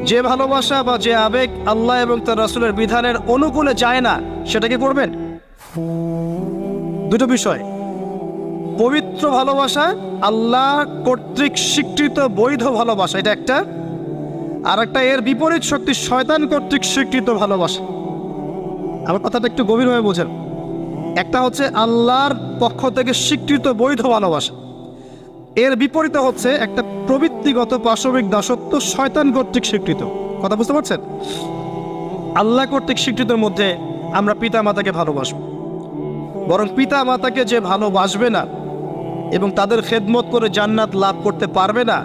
যে ভালোবাসা বা যে আবেগ আল্লাহ এবং তার রাসূলের বিধানের অনুকূলে যায় না, সেটা কি করবেন? দুটো বিষয়, পবিত্র ভালোবাসা, আল্লাহ কর্তৃক স্বীকৃত বৈধ ভালোবাসা, এটা একটা। আর একটা এর বিপরীত শক্তি শয়তান কর্তৃক স্বীকৃত ভালোবাসা। আমার কথাটা একটু গভীরভাবে বোঝেন। একটা হচ্ছে আল্লাহর পক্ষ থেকে স্বীকৃত বৈধ ভালোবাসা, এর বিপরীতে হচ্ছে একটা প্রবৃত্তিগত পাশবিক দাসত্ব শয়তান কর্তৃক স্বীকৃত। কথা বুঝতে পারছেন? আল্লাহ কর্তৃক স্বীকৃতের মধ্যে আমরা পিতা মাতাকে ভালোবাসব, বরং পিতা মাতাকে যে ভালোবাসবে না এবং তাদের খেদমত করে জান্নাত লাভ করতে পারবে না,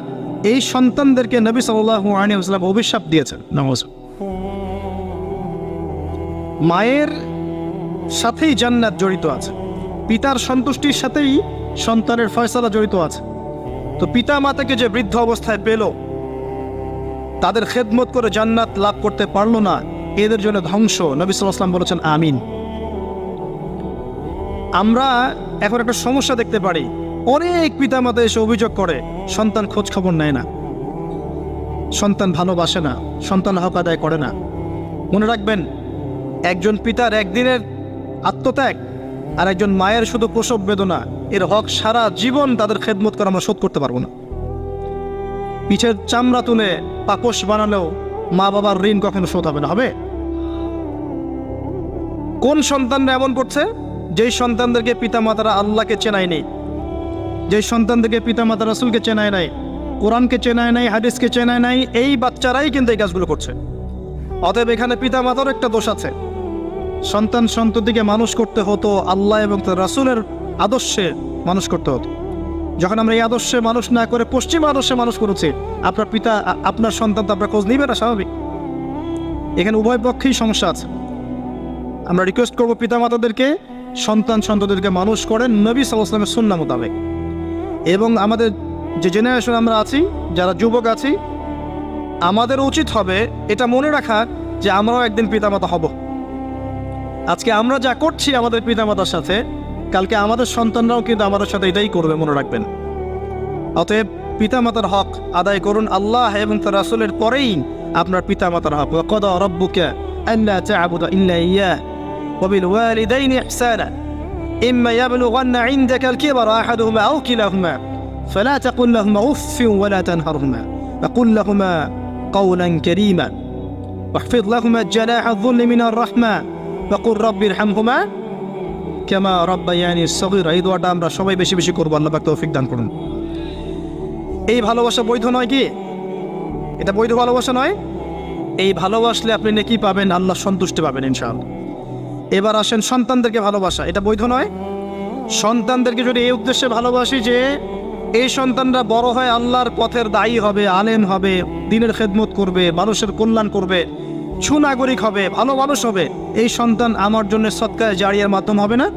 এই সন্তানদেরকে নবী সাল্লাল্লাহু আলাইহি ওয়াসাল্লাম অভিশাপ দিয়েছেন। নামাজ মায়ের সাথেই জান্নাত জড়িত আছে, পিতার সন্তুষ্টির সাথেই সন্তানের ফয়সালা জড়িত আছে। তো পিতা মাতাকে যে বৃদ্ধ অবস্থায় পেল, তাদের খেদমত করে জান্নাত লাভ করতে পারলো না, এদের জন্য ধ্বংস। নবী সাল্লাল্লাহু আলাইহি ওয়াসাল্লাম বলেছেন আমিন। আমরা এখন একটা সমস্যা দেখতে পারি, অনেক পিতা মাতা এসে অভিযোগ করে সন্তান খোঁজ খবর নেয় না, সন্তান ভালোবাসে না, সন্তান হক আদায় করে না। মনে রাখবেন, একজন পিতার একদিনের আত্মত্যাগ আর একজন মায়ের শুধু প্রসব বেদনা, এর হক সারা জীবন তাদের খেদমত করে আমরা শোধ করতে পারবো না। পিঠের চামড়া তুলে পাপোশ বানালেও মা বাবার ঋণ কখনো শোধ হবে না। হবে? কোন সন্তানরা এমন করছে? যেই সন্তানদেরকে পিতা মাতারা আল্লাহকে চেনায় নেই, যেই সন্তানদেরকে পিতা মাতা রাসূলকে চেনায় নাই, কোরআনকে চেনায় নাই, হাদিসকে চেনায় নাই, এই বাচ্চারাই কিন্তু এই কাজগুলো করছে। অতএব এখানে পিতা মাতার একটা দোষ আছে। সন্তান সন্ততিকে মানুষ করতে হতো আল্লাহ এবং তার রাসূলের আদর্শে মানুষ করতে হতো। যখন আমরা এই আদর্শে মানুষ না করে পশ্চিম আদর্শে মানুষ করেছি, আপনার পিতা আপনার সন্তান তো আপনার খোঁজ নিবে না, স্বাভাবিক। এখানে উভয় পক্ষেই সমস্যা আছে। আমরা রিকোয়েস্ট করবো পিতা মাতাদেরকে সন্তান সন্ততিকে মানুষ করেন নবী সাল্লাল্লাহু আলাইহি ওয়াসাল্লামের সুন্নাহ মোতাবেক। এবং আমাদের যে জেনারেশন আমরা আছি, যারা যুবক আছি, আমাদের উচিত হবে এটা মনে রাখা যে আমরাও একদিন পিতামাতা হব। আজকে আমরা যা করছি আমাদের পিতামাতার সাথে, কালকে আমাদের সন্তানরাও কিন্তু আমাদের সাথে এটাই করবে, মনে রাখবেন। অতএব পিতামাতার হক আদায় করুন আল্লাহ এবং তার রাসূলের পরেই আপনার পিতামাতার হক। ওয়া ক্বাদা রাব্বুকা আল্লা তা'বুদু ইল্লা ইয়্যাহু ওয়া বিল ওয়ালিদাইনি ইহসানা ইম্মা ইয়াবলুগান্না ইনদাকা আল-কিবরা আহাদুহুমা আও কিলাহুমা ফালা তাকুল লাহুমা উফফিন ওয়া লা তানহারহুমা ওয়া কুল লাহুমা কাওলান কারীমা ওয়াহফিজ লাহুমা জানাহা আয-যুল্লি মিনার রাহমা ওয়া কুর রাব্বিরহামহুমা কামা রাব্বায়ানি সগীরা। এই দোয়াটা আমরা সবাই বেশি বেশি করবো। আল্লাহ পাক তৌফিক দান করুন। এই ভালোবাসা বৈধ নয় কি? এটা বৈধ ভালোবাসা নয়? এই ভালোবাসলে আপনি নেকি পাবেন, আল্লাহ সন্তুষ্টি পাবেন ইনশাআল্লাহ। এবার আসেন সন্তানদেরকে ভালোবাসা, এটা বৈধ নয়? সন্তানদেরকে যদি এই উদ্দেশ্যে ভালোবাসি যে এই সন্তানরা বড় হয়ে আল্লাহর পথের দায়ী হবে, আলেম হবে, দ্বীনের খেদমত করবে, মানুষের কল্যাণ করবে, সুনাগরিক হবে, ভালো মানুষ হবে, এই সন্তান আমার জন্য সদকায়ে জারিয়ার মাধ্যম হবে না?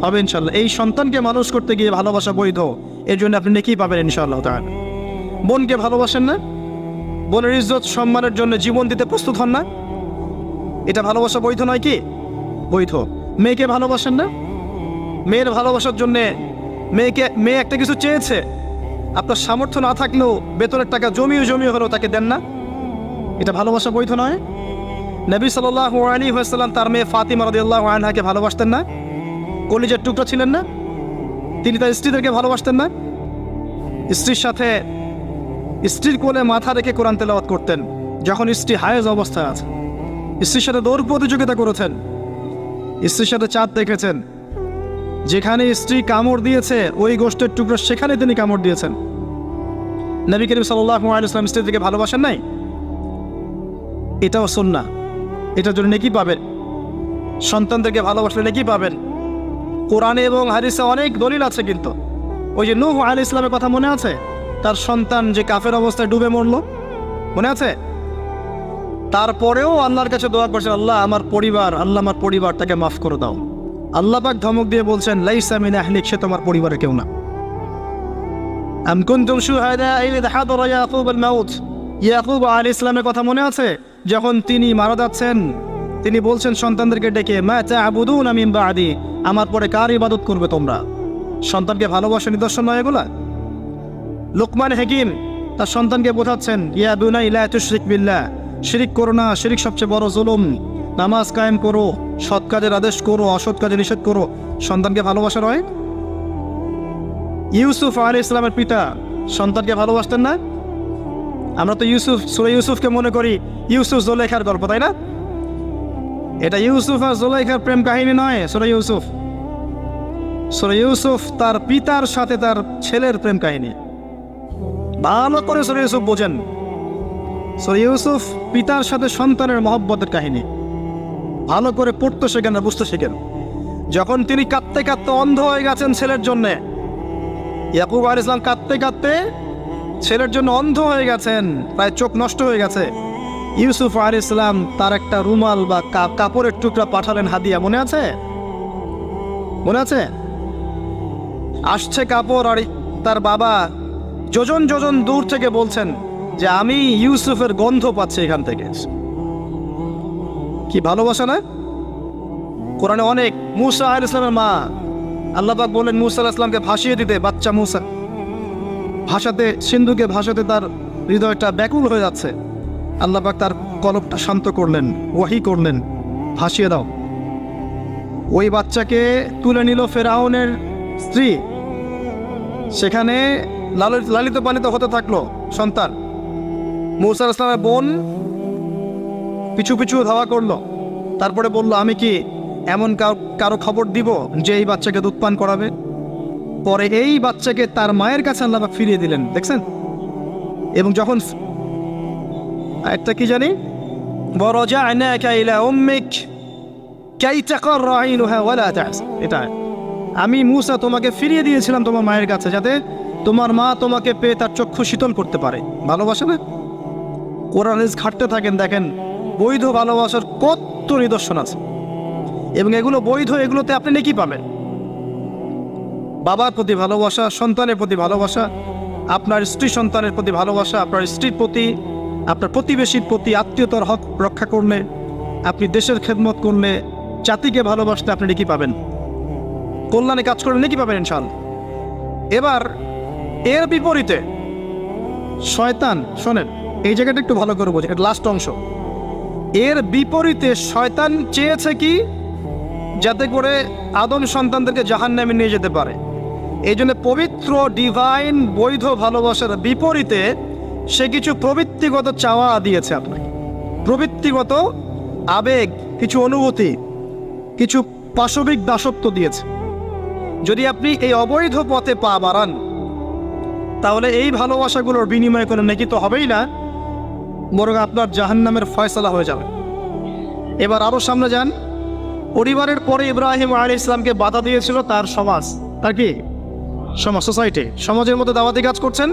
হবে ইনশাল্লাহ। এই সন্তানকে মানুষ করতে গিয়ে ভালোবাসা বৈধ, এর জন্য আপনি নেকি পাবেন ইনশাআল্লাহ তাআলা। বোনকে ভালোবাসেন না? বোনের ইজ্জত সম্মানের জন্য জীবন দিতে প্রস্তুত হন না? এটা ভালোবাসা বৈধ নয় কি? বৈধ। মেয়েকে ভালোবাসেন না? মেয়ের ভালোবাসার জন্যে মেয়ে একটা কিছু চেয়েছে, আপনার সামর্থ্য না থাকলেও বেতনের টাকা জমিয়ে হলেও তাকে দেন না? এটা ভালোবাসা বৈধ নয়? নবী সাল্লাল্লাহু আলাইহি ওয়াসাল্লাম তার মেয়ে ফাতিমা রাদিয়াল্লাহু আনহাকে ভালোবাসতেন না? কলিজার টুকরা ছিলেন না? তিনি তার স্ত্রীদেরকে ভালোবাসতেন না? স্ত্রীর কোলে মাথা রেখে কোরআন তেলাওয়াত করতেন যখন স্ত্রী হায়েজ অবস্থায় আছে। স্ত্রীর সাথে দৌড় প্রতিযোগিতা করেছেন, স্ত্রীর সাথে চাঁদ দেখেছেন, যেখানে স্ত্রী কামড় দিয়েছে ওই গোষ্ঠের টুকরা সেখানে তিনি কামড় দিয়েছেন। নবী করিম সাল্লাল্লাহু আলাইহি ওয়াসাল্লাম স্ত্রীদেরকে ভালোবাসেন নাই? এটাও সুন্নাহ, এটার জন্য নেকি পাবেন। সন্তানদেরকে ভালোবাসলে নেকি পাবেন। কোরআনে এবং হাদিসে অনেক দলিল আছে, কিন্তু ওই যে নূহ আলাইহিস সালামের কথা মনে আছে? তার সন্তান যে কাফের অবস্থায় ডুবে মরল, মনে আছে? তারপরেও আল্লাহর কাছে দোয়া করছেন, আল্লাহ আমার পরিবারটাকে মাফ করে দাও। আল্লাহ পাক ধমক দিয়ে বলছেন, লাইসা মিন আহলিক, সে তোমার পরিবারের কেউ না। আম কুনতুম শুহাদা ইয হাদারা ইয়াকুব আল মাউত, ইয়াকুব আলাইহিস সালামের কথা মনে আছে? যখন তিনি মারা যাচ্ছেন, তিনি বলছেন সন্তানদেরকে ডেকে, মা তা'বুদুনা মিন বা'দি, আমার পরে কার ইবাদত করবে তোমরা? সন্তানকে ভালোবাসার নিদর্শন নয় এগুলা? লোকমান হাকিম তার সন্তানকে বোঝাচ্ছেন, ইয়া বুনাই লা তুশরিক বিল্লাহ, শিরিক করো না, শিরিক সবচেয়ে বড় জুলুম, নামাজ কায়েম করো, সৎ কাজের আদেশ করো, অসৎ কাজে নিষেধ করো। সন্তানকে ভালোবাসা নয়? ইউসুফ আলাইহিস সালামের পিতা সন্তানকে ভালোবাসতেন না? আমরা তো সূরা ইউসুফকে মনে করি ইউসুফ জুলাইখার গল্প, তাই না? এটা ইউসুফ আর জুলাইখার প্রেম কাহিনী নয়। সূরা ইউসুফ তার পিতার সাথে তার ছেলের প্রেম কাহিনী। ভালো করে সূরা ইউসুফ বোঝেন। সূরা ইউসুফ পিতার সাথে সন্তানের মহব্বতের কাহিনী। ভালো করে পড়তে শেখেন না, বুঝতে শেখেন। যখন তিনি কাঁদতে কাঁদতে অন্ধ হয়ে গেছেন ছেলের জন্যে, ইয়াকুব আলাইহিস সালাম কাঁদতে কাঁদতে ছেলের জন্য অন্ধ হয়ে গেছেন, প্রায় চোখ নষ্ট হয়ে গেছে, ইউসুফ আলাইহিস সালাম তার একটা রুমাল বা কাপড়ের টুকরা পাঠালেন হাদিয়া, মনে আছে? মনে আছে? আসছে কাপড়, আর তার বাবা যোজন যোজন দূর থেকে বলছেন যে আমি ইউসুফের গন্ধ পাচ্ছি এখান থেকে। কি ভালোবাসা না? কোরআনে অনেক। মূসা আলাইহিস সালামের মা, আল্লাহ পাক বললেন মূসা আলাইহিস সালামকে ভাসিয়ে দিতে, বাচ্চা মূসা সিন্ধুকে ভাসাতে তার হৃদয়টা ব্যাকুল হয়ে যাচ্ছে। আল্লাহ পাক তার কলবটা শান্ত করলেন, ওয়াহি করলেন, ভাসিয়ে দাও। ওই বাচ্চাকে তুলে নিল ফেরাউনের স্ত্রী, সেখানে লালিত পালিত হতে থাকলো সন্তান। মূসা আলাইহিস সালামের বোন পিছু পিছু ধাওয়া করলো, তারপরে বলল, আমি কি এমন কারো খবর দিব যে এই বাচ্চাকে দুধ পান করাবে? পরে এই বাচ্চাকে তার মায়ের কাছে আল্লাহ পাক ফিরিয়ে দিলেন, দেখছেন? এবং যখন একটা কি জানি, ওয়ারাজআনাকা ইলা উম্মিক কাই তাকাররা আইনুহা ওয়ালা তাহজান, এটা আমি মূসা তোমাকে ফিরিয়ে দিয়েছিলাম তোমার মায়ের কাছে, যাতে তোমার মা তোমাকে পেয়ে তার চক্ষু শীতল করতে পারে। ভালোবাসা না? কোরআন ঘাটতে থাকেন, দেখেন বৈধ ভালোবাসার কত নিদর্শন আছে, এবং এগুলো বৈধ, এগুলোতে আপনি নেকি পাবেন। বাবার প্রতি ভালোবাসা, সন্তানের প্রতি ভালোবাসা, আপনার স্ত্রী সন্তানের প্রতি ভালোবাসা, আপনার স্ত্রীর প্রতি, আপনার প্রতিবেশীর প্রতি, আত্মীয়তার হক রক্ষা করলে, আপনি দেশের খেদমত করলে, জাতিকে ভালোবাসতে আপনি নেকি পাবেন, কল্যাণে কাজ করলে নেকি পাবেন ইনশাআল্লাহ। এবার এর বিপরীতে শয়তান, শোনেন এই জায়গাটা একটু ভালো করে বোঝেন, এটা লাস্ট অংশ। এর বিপরীতে শয়তান চেয়েছে কি? যাতে করে আদম সন্তানদেরকে জাহান্নামে নিয়ে যেতে পারে। এই জন্য পবিত্র ডিভাইন বৈধ ভালোবাসার বিপরীতে সে কিছু প্রবৃত্তিগত চাওয়া দিয়েছে আপনাকে, প্রবৃত্তিগত আবেগ, কিছু অনুভূতি, কিছু পাশবিক দাসত্ব দিয়েছে। যদি আপনি এই অবৈধ পথে পা বাড়ান, তাহলে এই ভালোবাসাগুলোর বিনিময় করে নাকি তো হবেই না, বরং আপনার জাহান্নামের ফয়সালা হয়ে যাবে। এবার আরও সামনে যান, পরিবারের পরে ইব্রাহিম আলাইহিস সালামকে বাধা দিয়েছিল তার সমাজ, তার কি সমাজ, সোসাইটি, সমাজের মধ্যে দাওয়াতি কাজ করছেন।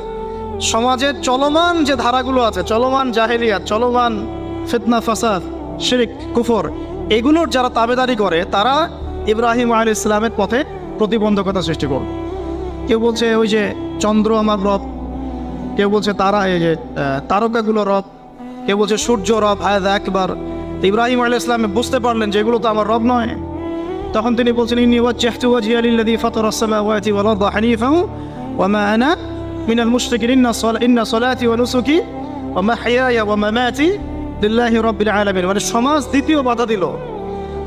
সমাজের চলমান যে ধারাগুলো আছে, চলমান জাহেলিয়াত, চলমান ফিতনা ফাসাদ, শিরক কুফর, এগুলোর যারা তাবেদারি করে তারা ইব্রাহিম আলাইহিস সালামের পথে প্রতিবন্ধকতা সৃষ্টি করবে। কেউ বলছে ওই যে চন্দ্র আমার রব, কেউ বলছে তারা এই যে তারকাগুলো রব, কেউ বলছে সূর্য রব, হায়দা একবার। ইব্রাহিম আলাইহিস সালাম বুঝতে পারলেন যে এগুলো তো আমার রব নয়। তখন তিনি বলছেন ইন্নী ওয়াজ্জাহতু ওয়াজহিয়া লিল্লাযী ফাতারাস সামাওয়াতি ওয়াল আরদা হানিফান ওয়া মা আনা মিনাল মুশরিকিন ইন্না সলাতি ওয়া নুসুকি ওয়া মাহইয়ায়া ওয়া মামাতি লিল্লাহি রাব্বিল আলামিন। মানে সমাজ দ্বিতীয় বাধা দিল।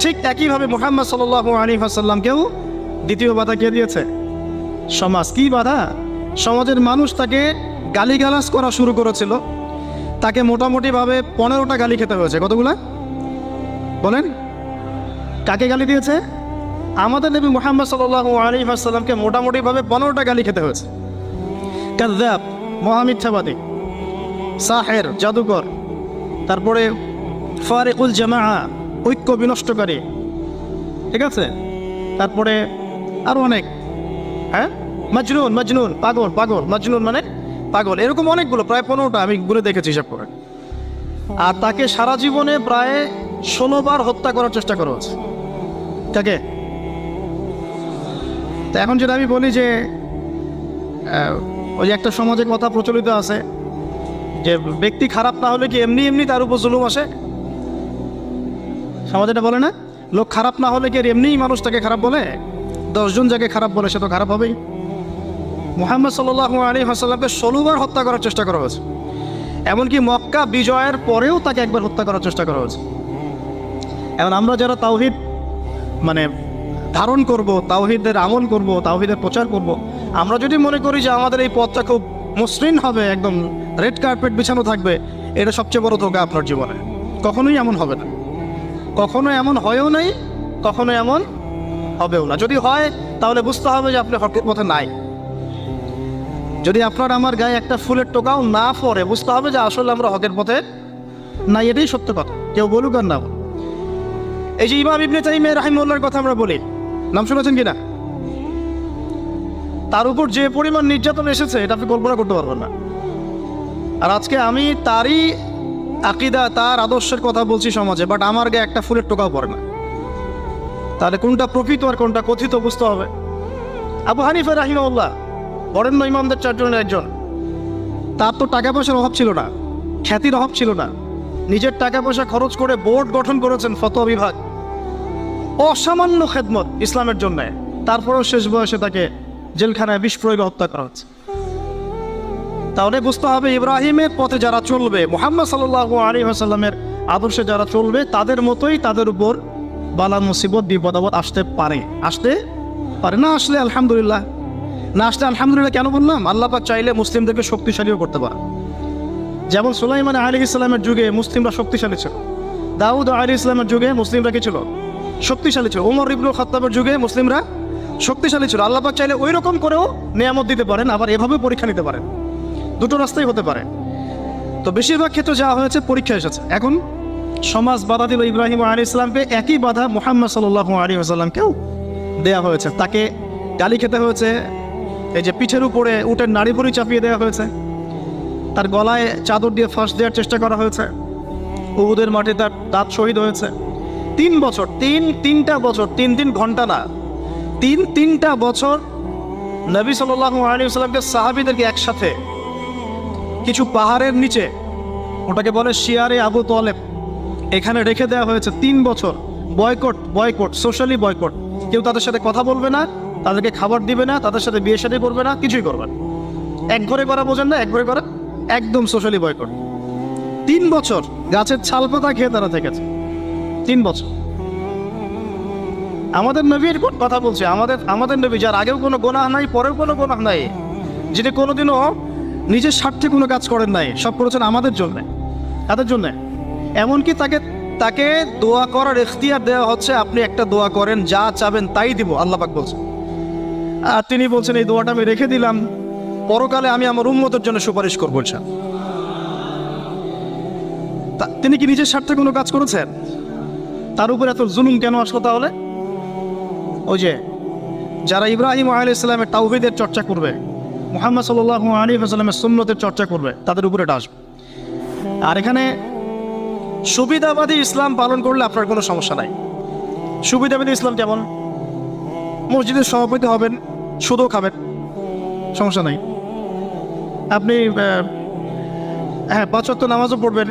ঠিক একইভাবে মুহাম্মদ সাল্লাল্লাহু আলাইহি ওয়াসাল্লামকেও দ্বিতীয় বাধা কে দিয়েছে? সমাজ। কি বাধা? সমাজের মানুষ তাকে গালিগালাজ করা শুরু করেছিল। তাকে মোটামুটিভাবে 15টা গালি খেতে হয়েছে। কতগুলা বলেন? কাকে গালি দিয়েছে? আমাদের নবী মুহাম্মদ সাল্লাল্লাহু আলাইহি ওয়াসাল্লামকে মোটামুটিভাবে 15টা গালি খেতে হয়েছে। কাযযাব, মহামিথ্যাবাদী, সাহের, জাদুকর, তারপরে ফারিকুল জামাআ, ঐক্য বিনষ্টকারী, ঠিক আছে, তারপরে আরও অনেক, হ্যাঁ, মজনুন, মজনুন, পাগল, পাগল, মজনুন মানে পাগল, এরকম অনেকগুলো, প্রায় 15টা আমি গুনে দেখেছি হিসাব করে। আর তাকে সারা জীবনে প্রায় 16 বার হত্যা করার চেষ্টা করা হয়েছে। তাকে তো এখন যদি আমি বলি যে ওই একটা সমাজে কথা প্রচলিত আছে যে ব্যক্তি খারাপ না হলে কি এমনি এমনি তার উপর জুলুম আসে? সমাজ এটা বলে না? লোক খারাপ না হলে কি এমনিই মানুষ তাকে খারাপ বলে? 10 জন যাকে খারাপ বলে সে তো খারাপ হবেই। মুহাম্মদ সাল্লাল্লাহু আলাইহি ওয়াসাল্লামকে 16 বার হত্যা করার চেষ্টা করা হয়েছে। এমনকি মক্কা বিজয়ের পরেও তাকে একবার হত্যা করার চেষ্টা করা হয়েছে। এখন আমরা যারা তাওহীদ মানে ধারণ করব, তাওহীদের আমল করব, তাওহীদের প্রচার করব, আমরা যদি মনে করি যে আমাদের এই পথটা খুব মসৃণ হবে, একদম রেড কার্পেট বিছানো থাকবে, এটা সবচেয়ে বড় ধোঁকা আপনার জীবনে। কখনোই এমন হবে না, কখনো এমন হয়েও নাই, কখনো এমন হবেও না। যদি হয় তাহলে বুঝতে হবে যে আপনি হকের পথে নাই। যদি আপনার আমার গায়ে একটা ফুলের টোকাও না পড়ে, বুঝতে হবে যে আসলে আমরা হকের পথে নাই, এটাই সত্য কথা, কেউ বলুক আর না বলুক। এই যে ইমাম ইবনে তাইমিয়া রাহিমাহুল্লাহর কথা আমরা বলি, নাম শুনেছেন কিনা? তার উপর যে পরিমাণ নির্যাতন এসেছে এটা আপনি কল্পনা করতে পারবেন না। আর আজকে আমি তারই আকীদা, তার আদর্শের কথা বলছি সমাজে, বাট আমার গায়ে একটা ফুলের টোকাও পড়ে না। তাহলে কোনটা প্রকৃত আর কোনটা কথিত বুঝতে হবে। আবু হানিফা রাহিমাহুল্লাহ বরেণ্য ইমামদের 4 জনের একজন। তার তো টাকা পয়সার অভাব ছিল না, খ্যাতির অভাব ছিল না, নিজের টাকা পয়সা খরচ করে বোর্ড গঠন করেছেন, ফতোয়া বিভাগ, অসামান্য খেদমত ইসলামের জন্য। তারপরেও শেষ বয়সে তাকে জেলখানায় বিষ প্রয়োগে হত্যা করা হচ্ছে। তাহলে বুঝতে হবে ইব্রাহিমের পথে যারা চলবে, মুহাম্মদ সাল্লাল্লাহু আলাইহি ওয়াসাল্লামের আদর্শে যারা চলবে, তাদের মতোই তাদের উপর বালা মুসিবত, বিপদ আপদ আসতে পারে। আসতে পারে না, আসলে আলহামদুলিল্লাহ, না আসলে আলহামদুলিল্লাহ। কেন বললাম? আল্লাহ পাক চাইলে মুসলিমদেরকে শক্তিশালীও করতে পারে। যেমন সুলাইমান আলাইহিস সালামের যুগে মুসলিমরা শক্তিশালী ছিল, দাউদ আলাইহিস সালামের যুগে মুসলিমরা কি ছিল? শক্তিশালী ছিল। ওমর ইবনুল খাত্তাবের যুগে মুসলিমরা শক্তিশালী ছিল। আল্লাহ পাক চাইলে ওই রকম করেও নিয়ামত দিতে পারেন, আবার এভাবে পরীক্ষা নিতে পারেন। দুটো রাস্তাই হতে পারে। তো বেশিরভাগ ক্ষেত্রে যা হয়েছে পরীক্ষা এসেছে। এখন সমাজ বাধা দিল ইব্রাহিম আলাইহিস সালামকে, একই বাধা মুহাম্মদ সাল্লাল্লাহু আলাইহি ওয়াসাল্লামকেও দেয়া হয়েছে। তাকে গালি খেতে হয়েছে, এই যে পিঠের উপরে উটের নাড়ি ভুঁড়ি চাপিয়ে দেওয়া হয়েছে, তার গলায় চাদর দিয়ে ফাঁস দেওয়ার চেষ্টা করা হয়েছে, উহুদের মাঠে তার দাঁত শহীদ হয়েছে। 3 বছর, তিনটা বছর, 3 ঘন্টা না, 3টা বছর নবী সাল্লাল্লাহু আলাইহি ওয়াসাল্লামকে, সাহাবীদেরকে একসাথে কিছু পাহাড়ের নিচে, ওটাকে বলে শিয়ারে আবু তালেব, এখানে রেখে দেওয়া হয়েছে। 3 বছর বয়কট, সোশ্যালি বয়কট। কেউ তাদের সাথে কথা বলবে না, তাদেরকে খাবার দিবে না, তাদের সাথে বিয়ে শাদী করবে না, কিছুই করবে না। এক ঘরে করা, বোঝেন না? এক ঘরে করা, একদম সোশ্যালি বয়কট। 3 বছর গাছের ছাল পাতা খেয়ে তারা থেকেছে। 3 বছর। আমাদের নবীর কথা বলছে, আমাদের নবী, যার আগেও কোনো গোনাহ নাই, পরেও কোনো গোনাহ নাই, যিনি কোনোদিনও নিজের স্বার্থে কোনো কাজ করেন নাই, সব করেছেন আমাদের জন্য, তাদের জন্য। এমনকি তাকে দোয়া করার ইখতিয়ার দেওয়া হচ্ছে, আপনি একটা দোয়া করেন, যা চাবেন তাই দিব, আল্লাহ পাক বলছেন। আর তিনি বলছেন এই দোয়াটা আমি রেখে দিলাম, পরকালে আমি আমার উম্মতের জন্য সুপারিশ করবো। তিনি কি নিজের স্বার্থে কোনো কাজ করেছেন? তার উপরে এত জুলুম কেন আসলো তাহলে? ওই যে যারা ইব্রাহিম আলাইহিস সালামের তাওহীদের চর্চা করবে, মুহাম্মদ সাল্লাল্লাহু আলাইহি ওয়াসাল্লামের সুন্নতের চর্চা করবে, তাদের উপরে এটা আসবে। আর এখানে সুবিধাবাদী ইসলাম পালন করলে আপনার কোনো সমস্যা নাই। সুবিধাবাদী ইসলাম কেমন? মসজিদের সভাপতি হবেন, সুদও খাবেন, সমস্যা নাই। আপনি 5 ওয়াক্ত নামাজও পড়বেন,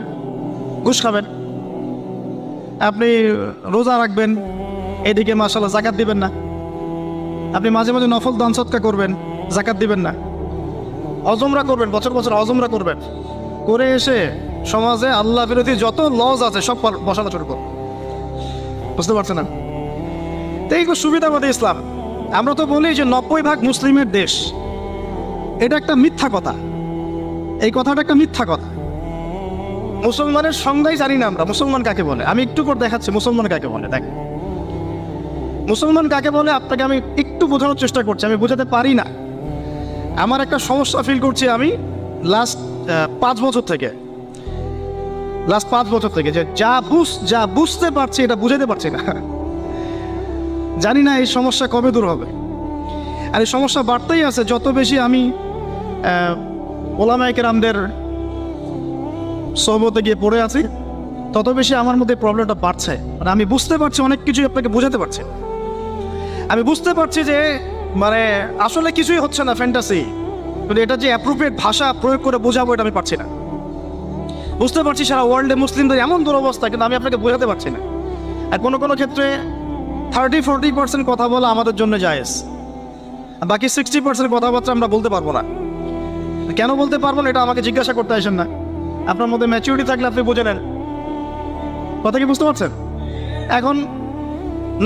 ঘুষ খাবেন। আপনি রোজা রাখবেন, এদিকে মাশাআল্লাহ যাকাত দিবেন না। আপনি মাঝে মাঝে নফল দান সদকা করবেন, যাকাত দিবেন না। অজমরা করবেন, বছর বছর অজমরা করবেন, করে এসে সমাজে আল্লাহ বিরোধী যত লজ আছে সব বসানো শুরু করুন। বুঝতে পারছেন না? তো এই সুবিধাবাদী ইসলাম। আমরা তো বলি যে 90% মুসলিমের দেশ, এটা একটা মিথ্যা কথা। এই কথাটা একটা মিথ্যা কথা। মুসলমানের সংজ্ঞাই জানি না আমরা। মুসলমান কাকে বলে আমি একটু পর দেখাচ্ছি। মুসলমান কাকে বলে দেখ, মুসলমান কাকে বলে আপনাকে আমি একটু বোঝানোর চেষ্টা করছি। আমি বোঝাতে পারি না। আমার একটা সমস্যা ফিল করছি আমি লাস্ট 5 বছর থেকে, যে যা বুঝতে পারছি এটা বুঝাতে পারছি না। জানি না এই সমস্যা কবে দূর হবে। আর এই সমস্যা বাড়তেই আছে। যত বেশি আমি ওলামায়ে কেরামদের সোহবতে গিয়ে পড়ে আছি, তত বেশি আমার মধ্যে প্রবলেমটা বাড়ছে। মানে আমি বুঝতে পারছি অনেক কিছুই আপনাকে বোঝাতে পারছি। আমি বুঝতে পারছি যে মানে আসলে কিছুই হচ্ছে না, ফ্যান্টাসি। কিন্তু এটা যে অ্যাপ্রোপ্রিয়েট ভাষা প্রয়োগ করে বোঝাবো এটা আমি পারছি না। বুঝতে পারছি সারা ওয়ার্ল্ডে মুসলিমদের এমন দুরবস্থা, কিন্তু আমি আপনাকে বোঝাতে পারছি না। আর কোনো কোনো ক্ষেত্রে 30-40% কথা বলা আমাদের জন্য জায়েজ, বাকি 60% কথাবার্তা আমরা বলতে পারবো না। কেন বলতে পারবো না এটা আমাকে জিজ্ঞাসা করতে আসেন না। আপনার মধ্যে ম্যাচুরিটি থাকলে আপনি বুঝে নেন। কথা কি বুঝতে পারছেন? এখন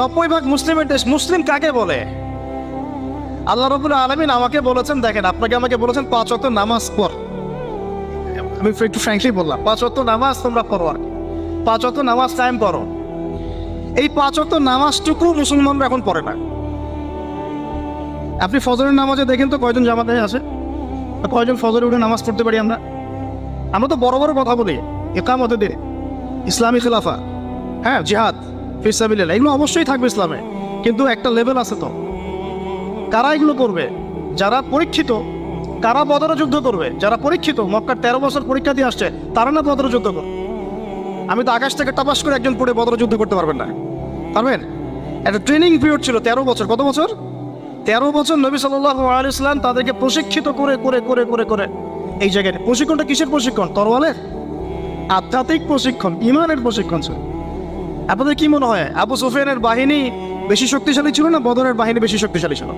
90% মুসলিমের দেশ। মুসলিম কাকে বলে? আল্লাহ রাব্বুল আলামিন আমাকে বলেছেন, দেখেন আমাকে বলেছেন 5 ওয়াক্ত নামাজ পড়। আমি একটু ফ্র্যাঙ্কলি বললাম 5 ওয়াক্ত নামাজ তোমরা পড়ো, 5 ওয়াক্ত নামাজ কায়েম করো। এই 5 ওয়াক্ত নামাজটুকু মুসলমানরা এখন পড়ে না। আপনি ফজরের নামাজে দেখেন তো কয়জন জামাতে আছে, কয়জন ফজরে উঠে নামাজ পড়তে পারি আমরা? আমরা তো বড় বড় কথা বলি, ইকামতে দিয়ে ইসলামী খিলাফা, জিহাদ ফিসাবিলিল্লাহ, এগুলো অবশ্যই থাকবে ইসলামে, কিন্তু একটা লেভেল আছে। তো কারা এগুলো করবে? যারা পরীক্ষিত। কারা বদরে যুদ্ধ করবে? যারা পরীক্ষিত। মক্কার 13 বছর পরীক্ষা দিয়ে আসছে, তারা না বদরে যুদ্ধ করবে? আমি তো আকাশ থেকে টাপাস করে একজন পড়ে বদরে যুদ্ধ করতে পারবেন না, পারবেন? একটা ট্রেনিং পিরিয়ড ছিল 13 বছর। কত বছর? 13 বছর নবী সাল্লাল্লাহু আলাইহি ওয়াসাল্লাম তাদেরকে প্রশিক্ষিত করে করে করে করে করে এই জায়গায়। প্রশিক্ষণটা কিসের প্রশিক্ষণ? তরওয়ালের, আধ্যাত্মিক প্রশিক্ষণ, ইমানের প্রশিক্ষণ ছিল। আপনাদের কি মনে হয় আবু সুফিয়ানের বাহিনী বেশি শক্তিশালী ছিল না বদরের বাহিনী বেশি শক্তিশালী ছিল?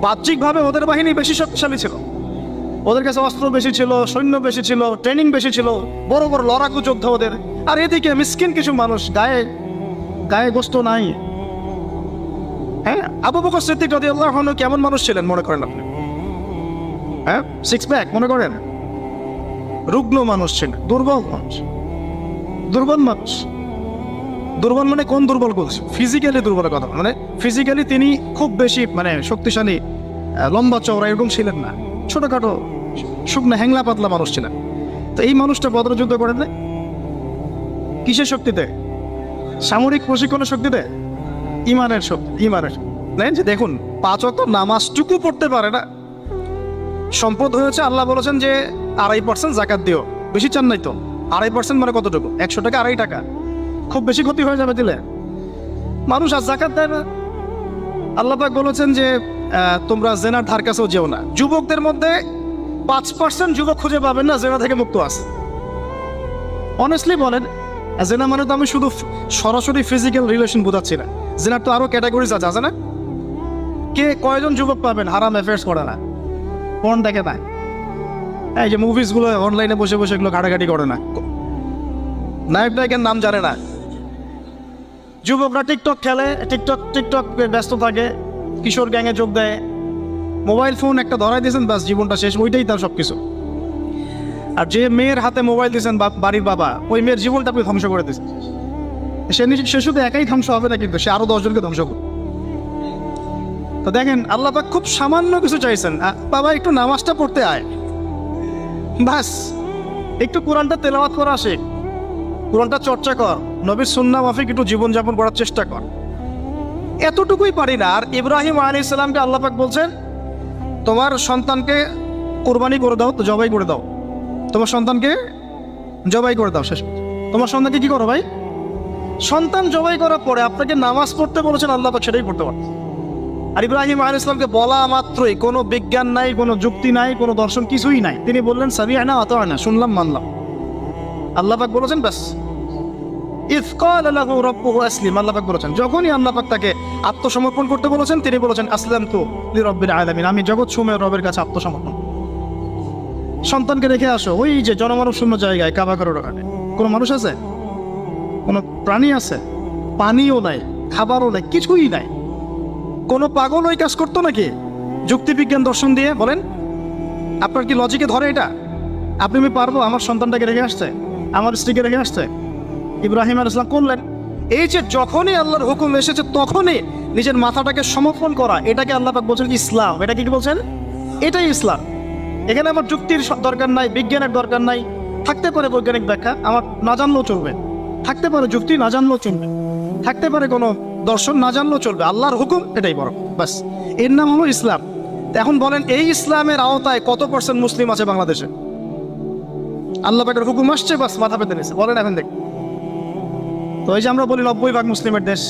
বাহ্যিকভাবে ওদের বাহিনী বেশি শক্তিশালী ছিল। ওদের কাছে অস্ত্র বেশি ছিল, সৈন্য বেশি ছিল, ট্রেনিং বেশি ছিল, বড় বড় লড়াকু যোদ্ধা ওদের। আর এদিকে মিসকিন কিছু মানুষ, গায়ে গোস্ত নাই। আবু বকর সিদ্দিক রাদিয়াল্লাহু আনহু কেমন মানুষ ছিলেন মনে করেন আপনি? 6 প্যাক মনে করেন? রুগ্ন মানুষ ছিলেন, দুর্বল মানুষ। দুর্বল মানে কোন দুর্বল বলছি? ফিজিক্যালি দুর্বলের কথা। মানে ফিজিক্যালি তিনি খুব বেশি মানে শক্তিশালী, লম্বা চওড়া এরকম ছিলেন না। ছোটখাটো শুকনো হ্যাংলা পাতলা মানুষ ছিলেন। তো এই মানুষটা বদর যুদ্ধ করেন না কিসের শক্তিতে? সামরিক প্রশিক্ষণের শক্তিতে, ইমানের শক্তি। যে দেখুন 5 ওয়াক্ত নামাজটুকু পড়তে পারে না। সম্পদ হয়েছে, আল্লাহ বলেছেন যে 2.5% যাকাত দিও। বেশি চান নাই তো? 2.5% মানে কতটুকু? 100 টাকা, 2.5 টাকা। খুব বেশি ক্ষতি হয়ে যাবে দিলে। মানুষ আর যাকাত দেয় না। আল্লাহ পাক বলেছেন যে তোমরা জেনার ধার কাছেও যেও না। যুবকদের মধ্যে 5% যুবক খুঁজে পাবেন না জেনা থেকে মুক্ত আছে। অনেস্টলি বলেন, জেনা মানে তো আমি শুধু সরাসরি ফিজিক্যাল রিলেশন বোঝাচ্ছি না। জেনার তো আরো ক্যাটাগরিজ আছে না? কয়জন যুবক পাবেন হারাম অ্যাফেয়ার্স করে না, পর্ন দেখে না, এই যে মুভিসগুলো অনলাইনে বসে বসে এগুলো ঘাটাঘাটি করে না, নায়কের নাম জানে না। যুবকরা টিকটক খেলে, টিকটক ব্যস্ত থাকে, কিশোর গ্যাংয়ে যোগ দেয়, মোবাইল ফোন একটা ধরাই দিয়েছেন, বাস জীবনটা শেষ, ওইটাই তার সব কিছু। আর যে মেয়ের হাতে মোবাইল দিয়েছেন বাড়ির বাবা, ওই মেয়ের জীবনটা আপনি ধ্বংস করে দিয়েছেন। সে শুধু একাই ধ্বংস হবে না, কিন্তু সে আরো 10 জনকে ধ্বংস করবে। তো দেখেন আল্লাহ পাক খুব সামান্য কিছু চাইছেন, বাবা একটু নামাজটা পড়তে আয়, বাস একটু কোরআনটা তেলাওয়াত করা শেখ, কোরআনটা চর্চা কর, নবীর সুন্নাহ মাফিক একটু জীবনযাপন করার চেষ্টা কর। এতটুকুই পারি না। আর ইব্রাহিম আলাইহিস সালামকে আল্লাহ পাক বলছেন, তোমার সন্তানকে কুরবানি করে দাও, তো জবাই করে দাও, তোমার সন্তানকে জবাই করে দাও। শেষ, তোমার সন্তানকে কি করো ভাই? সন্তান জবাই করার পরে আপনাকে নামাজ পড়তে বলেছেন, আল্লাহ পাক সেটাই পড়তে পারেন। আর ইব্রাহিম আলাইহিস সালামকে বলা মাত্রই কোনো বিজ্ঞান নাই, কোনো যুক্তি নাই, কোনো দর্শন কিছুই নাই, তিনি বললেন সামি'না ওয়া আতা'না, শুনলাম মানলাম। আল্লাহ পাক বলেছেন বাস, ইয ক্বালা লাহু রাব্বুহু আসলিম, আল্লাহ পাক বলেছেন যখনই আল্লাহ পাক তাকে আত্মসমর্পণ করতে বলেছেন, তিনি বলেছেন আসলামতু লিরাব্বিল আলামিন, আমি জগৎ সমূহের রবের কাছে আত্মসমর্পণ। সন্তানকে রেখে আসো ওই যে জনমানব শূন্য জায়গায়, কাবা ঘরের ওখানে। কোনো মানুষ আছে? কোনো প্রাণী আছে? পানিও নাই, খাবারও নাই, কিছুই নাই। কোনো পাগল ওই কাজ করতো নাকি যুক্তিবিজ্ঞান দর্শন দিয়ে? বলেন, আপনার কি লজিকে ধরে এটা? আপনি আমি পারবো আমার সন্তানটাকে রেখে আসতে, আমার স্ত্রীকে রেখে আসতে? ইব্রাহিম আলাইহিস সালাম করলেন। এই যে যখনই আল্লাহর হুকুম এসেছে তখনই নিজের মাথাটাকে সমর্পণ করা, এটাকে আল্লাহ পাক বলছেন ইসলাম। এটা কি বলছেন? এটাই ইসলাম। এখানে আমার যুক্তির দরকার নাই, বিজ্ঞানের দরকার নাই। থাকতে পারে বৈজ্ঞানিক ব্যাখ্যা, আমার না জানলেও চলবে। থাকতে পারে যুক্তি, না জানলেও চলবে। থাকতে পারে কোনো দর্শন, না জানলেও চলবে। আল্লাহর হুকুম এটাই বড়, বাস। এর নাম হলো ইসলাম। এখন বলেন, এই ইসলামের আওতায় কত % মুসলিম আছে বাংলাদেশে? আল্লাহ পাকের হুকুম আসছে, বাস মাথা পেতে নিয়েছে। বলেন এখন দেখ। তো এই যে আমরা বলি 90% মুসলিমের দেশ,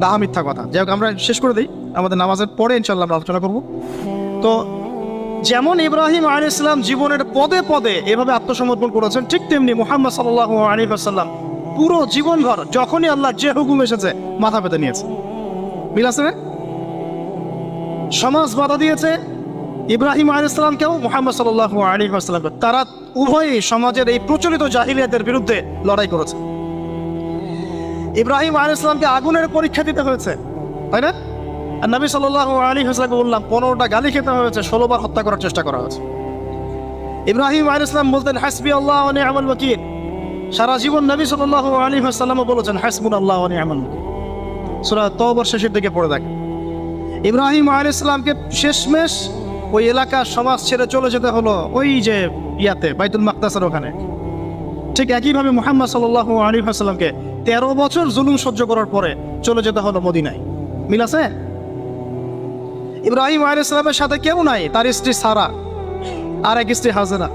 ডাহা মিথ্যা কথা। যাই হোক, আমরা শেষ করে দিই, আমাদের নামাজের পরে ইনশাআল্লাহ আমরা আলোচনা করব। তো যেমন ইব্রাহিম আলাইহিস সালাম জীবনের পদে পদে এভাবে আত্মসমর্পণ করেছেন, ঠিক তেমনি মুহাম্মদ সাল্লাল্লাহু আলাইহি ওয়াসাল্লাম পুরো জীবনভর যখনই আল্লাহ যে হুকুম এসেছে মাথা পেতে নিয়েছে। মিল আছে? সমাজ বাধা দিয়েছে ইব্রাহিম আলাইহিস সালামকেও, মুহাম্মদ সাল্লাল্লাহু আলাইহি ওয়াসাল্লামকে। তারা উভয়ই সমাজের এই প্রচলিত জাহিলিয়াতের বিরুদ্ধে লড়াই করেছে। ইব্রাহিম আলাইহিস সালামকে আগুনের পরীক্ষা দিতে হয়েছে, তাই না? আর নবী সাল্লাল্লাহু আলাইহি ওয়াসাল্লামকে বললাম 15টা গালি খেতে হয়েছে, 16 বার হত্যা করার চেষ্টা করা হয়েছে। ইব্রাহিম আলাইহিস সালাম বলতেন হাসবি আল্লাহ ওয়া নি'মাল ওয়াকিল। সারা জীবন নবী সাল্লাল্লাহু আলাইহি ওয়াসাল্লামও বলেছেন হাসবুনাল্লাহু ওয়া নি'মাল ওয়াকিল। সূরা তওবার শেষের দিকে পড়ে দেখেন। ইব্রাহিম আলাইহিস সালামকে শেষমেশ ওই এলাকার সমাজ ছেড়ে চলে যেতে হলো ওই যে ইয়াতে, বাইতুল মাকদাসের ওখানে। ঠিক একইভাবে মুহাম্মদ সাল্লাল্লাহু আলাইহি ওয়াসাল্লামকে 13 বছর জুলুম সহ্য করার পরে চলে যেতে হলো মদিনায়। মিল আছে? ইব্রাহিম আলাইহিস সালামের সাথে কেউ নাই, তার স্ত্রী সারা আর এক স্ত্রী হাজেরা।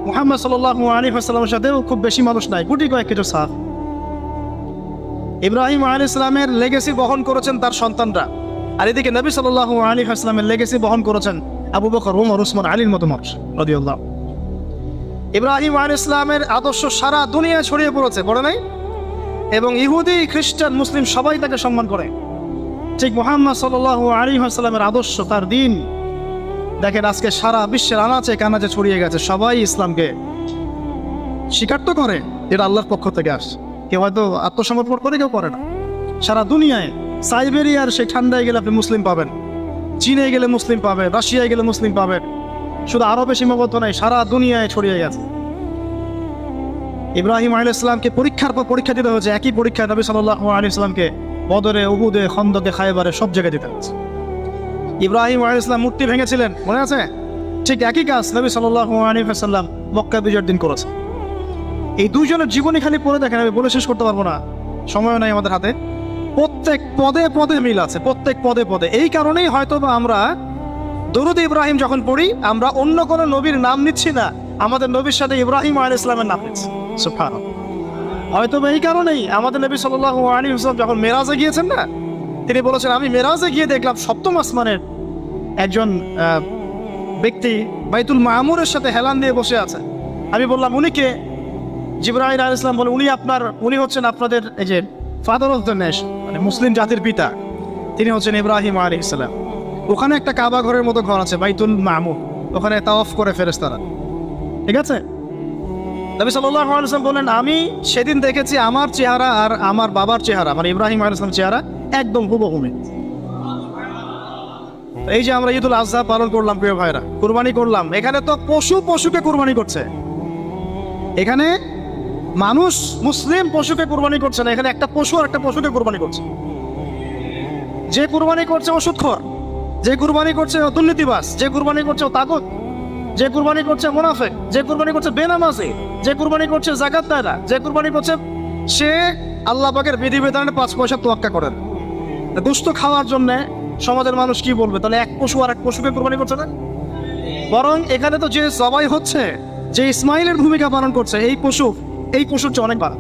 মুহাম্মদ সাল্লাল্লাহু আলাইহি ওয়াসাল্লামের সাথেও খুব বেশি মানুষ নাই, গুটি কয়েক কিছু সাহাব। ইব্রাহিম আলাইহিস সালামের লেগেসি বহন করেছেন তার সন্তানরা, আর এদিকে নবী সাল্লাল্লাহু আলাইহি ওয়াসাল্লামের লেগেসি বহন করেছেন আবু বকর, ওমর, উসমান, আলীর মতো মানুষ রাদিয়াল্লাহু। ইব্রাহিম আলাইহিস সালামের আদর্শ সারা দুনিয়ায় ছড়িয়ে পড়েছে, পড়ে নাই? এবং ইহুদি, খ্রিস্টান, মুসলিম সবাই তাকে সম্মান করে। ঠিক মুহাম্মদ সাল্লাল্লাহু আলাইহি ওয়াসাল্লামের আদর্শ, তার দিন দেখেন আজকে সারা বিশ্বের আনাচে কানাচে ছড়িয়ে গেছে। সবাই ইসলামকে স্বীকার তো করে, এটা আল্লাহর পক্ষ থেকে আসে। কেউ হয়তো আত্মসমর্পণ করে, কেউ করে না। সারা দুনিয়ায়, সাইবেরিয়ার সেই ঠান্ডায় গেলে আপনি মুসলিম পাবেন, চীনে গেলে মুসলিম পাবেন, রাশিয়ায় গেলে মুসলিম পাবেন। শুধু আরবে সীমাবদ্ধ নাই, সারা দুনিয়ায় ছড়িয়ে গেছে। ইব্রাহিম আলাইহিস সালামকে পরীক্ষার পর পরীক্ষা দিতে হয়েছে। একই পরীক্ষা নবী সাল্লাল্লাহু আলাইহি সাল্লামকে বদরে, উহুদে, খন্দকে, খায়বারে সব জায়গায় দিতে হয়েছে। ইব্রাহিম আলাইহিস সালাম মূর্তি ভেঙেছিলেন, মনে আছে? ঠিক একই কাজ নবী সাল্লাল্লাহু আলাইহি ওয়াসাল্লাম মক্কা বিজয়ের দিন করেছে। এই দুইজনের জীবনী খালি পড়ে দেখেন, আমি বলে শেষ করতে পারবো না, সময় নাই আমাদের হাতে। প্রত্যেক পদে পদে মিল আছে, প্রত্যেক পদে পদে। এই কারণেই হয়তো বা আমরা দরুদ ইব্রাহিম যখন পড়ি, আমরা অন্য কোনো নবীর নাম নিচ্ছি না, আমাদের নবীর সাথে ইব্রাহিম আলাইহিস সালামের নাম নিচ্ছি। সুবহানাল্লাহ। হয়তো এই কারণেই আমাদের নবী সাল্লাল্লাহু আলাইহি ওয়াসাল্লাম যখন মেরাজে গিয়েছেন না, তিনি বলেছেন আমি মেরাজে গিয়ে দেখলাম 7ম আসমানের একজন ব্যক্তি বাইতুল মামুরের সাথে হেলান দিয়ে বসে আছে। আমি বললাম উনি কে? জিবরাইল আলাইহিস সালাম বলে উনি হচ্ছেন আপনাদের এই যে ফাদার অফ দ্য নেশন, মানে মুসলিম জাতির পিতা, তিনি হচ্ছেন ইব্রাহিম আলাইহিস সালাম। ওখানে একটা কাবা ঘরের মতো ঘর আছে বাইতুল মামুর, ওখানে তাওয়াফ করে ফেরেশতারা। ঠিক আছে? নবী সাল্লাল্লাহু আলাইহি ওয়াসাল্লাম বলেন আমি সেদিন দেখেছি আমার চেহারা আর আমার বাবার চেহারা, মানে ইব্রাহিম আলাইহিস সালামের চেহারা একদম হুবহু। এই যে আমরা ঈদুল আজহা পালন করলাম প্রিয় ভাইরা, কুরবানি করলাম, এখানে তো পশুকে কুরবানি করছে। এখানে মানুষ মুসলিম পশুকে কুরবানি করছে না, এখানে একটা পশু আর একটা পশুকে কুরবানি করছে। যে কুরবানি করছে ও সুদখোর, যে কুরবানি করছে ও দুর্নীতিবাজ, যে কুরবানি করছে ও তাগুত, যে কুরবানি করছে মুনাফিক, যে কুরবানি করছে বেনামাজি, যে কুরবানি করছে যাকাত দেয় না, যে কুরবানি করছে সে আল্লাহ পাকের বিধিবিধানের 5 পয়সা তোয়াক্কা করে না। গোশত খাওয়ার জন্য সমাজের মানুষ কি বলবে, তাহলে এক পশু আর এক পশুকে কোরবানি করছে না? বরং এখানে তো যে জবাই হচ্ছে, যে ইসমাইলের ভূমিকা পালন করছে, এই পশুর চেয়ে অনেক ভালো,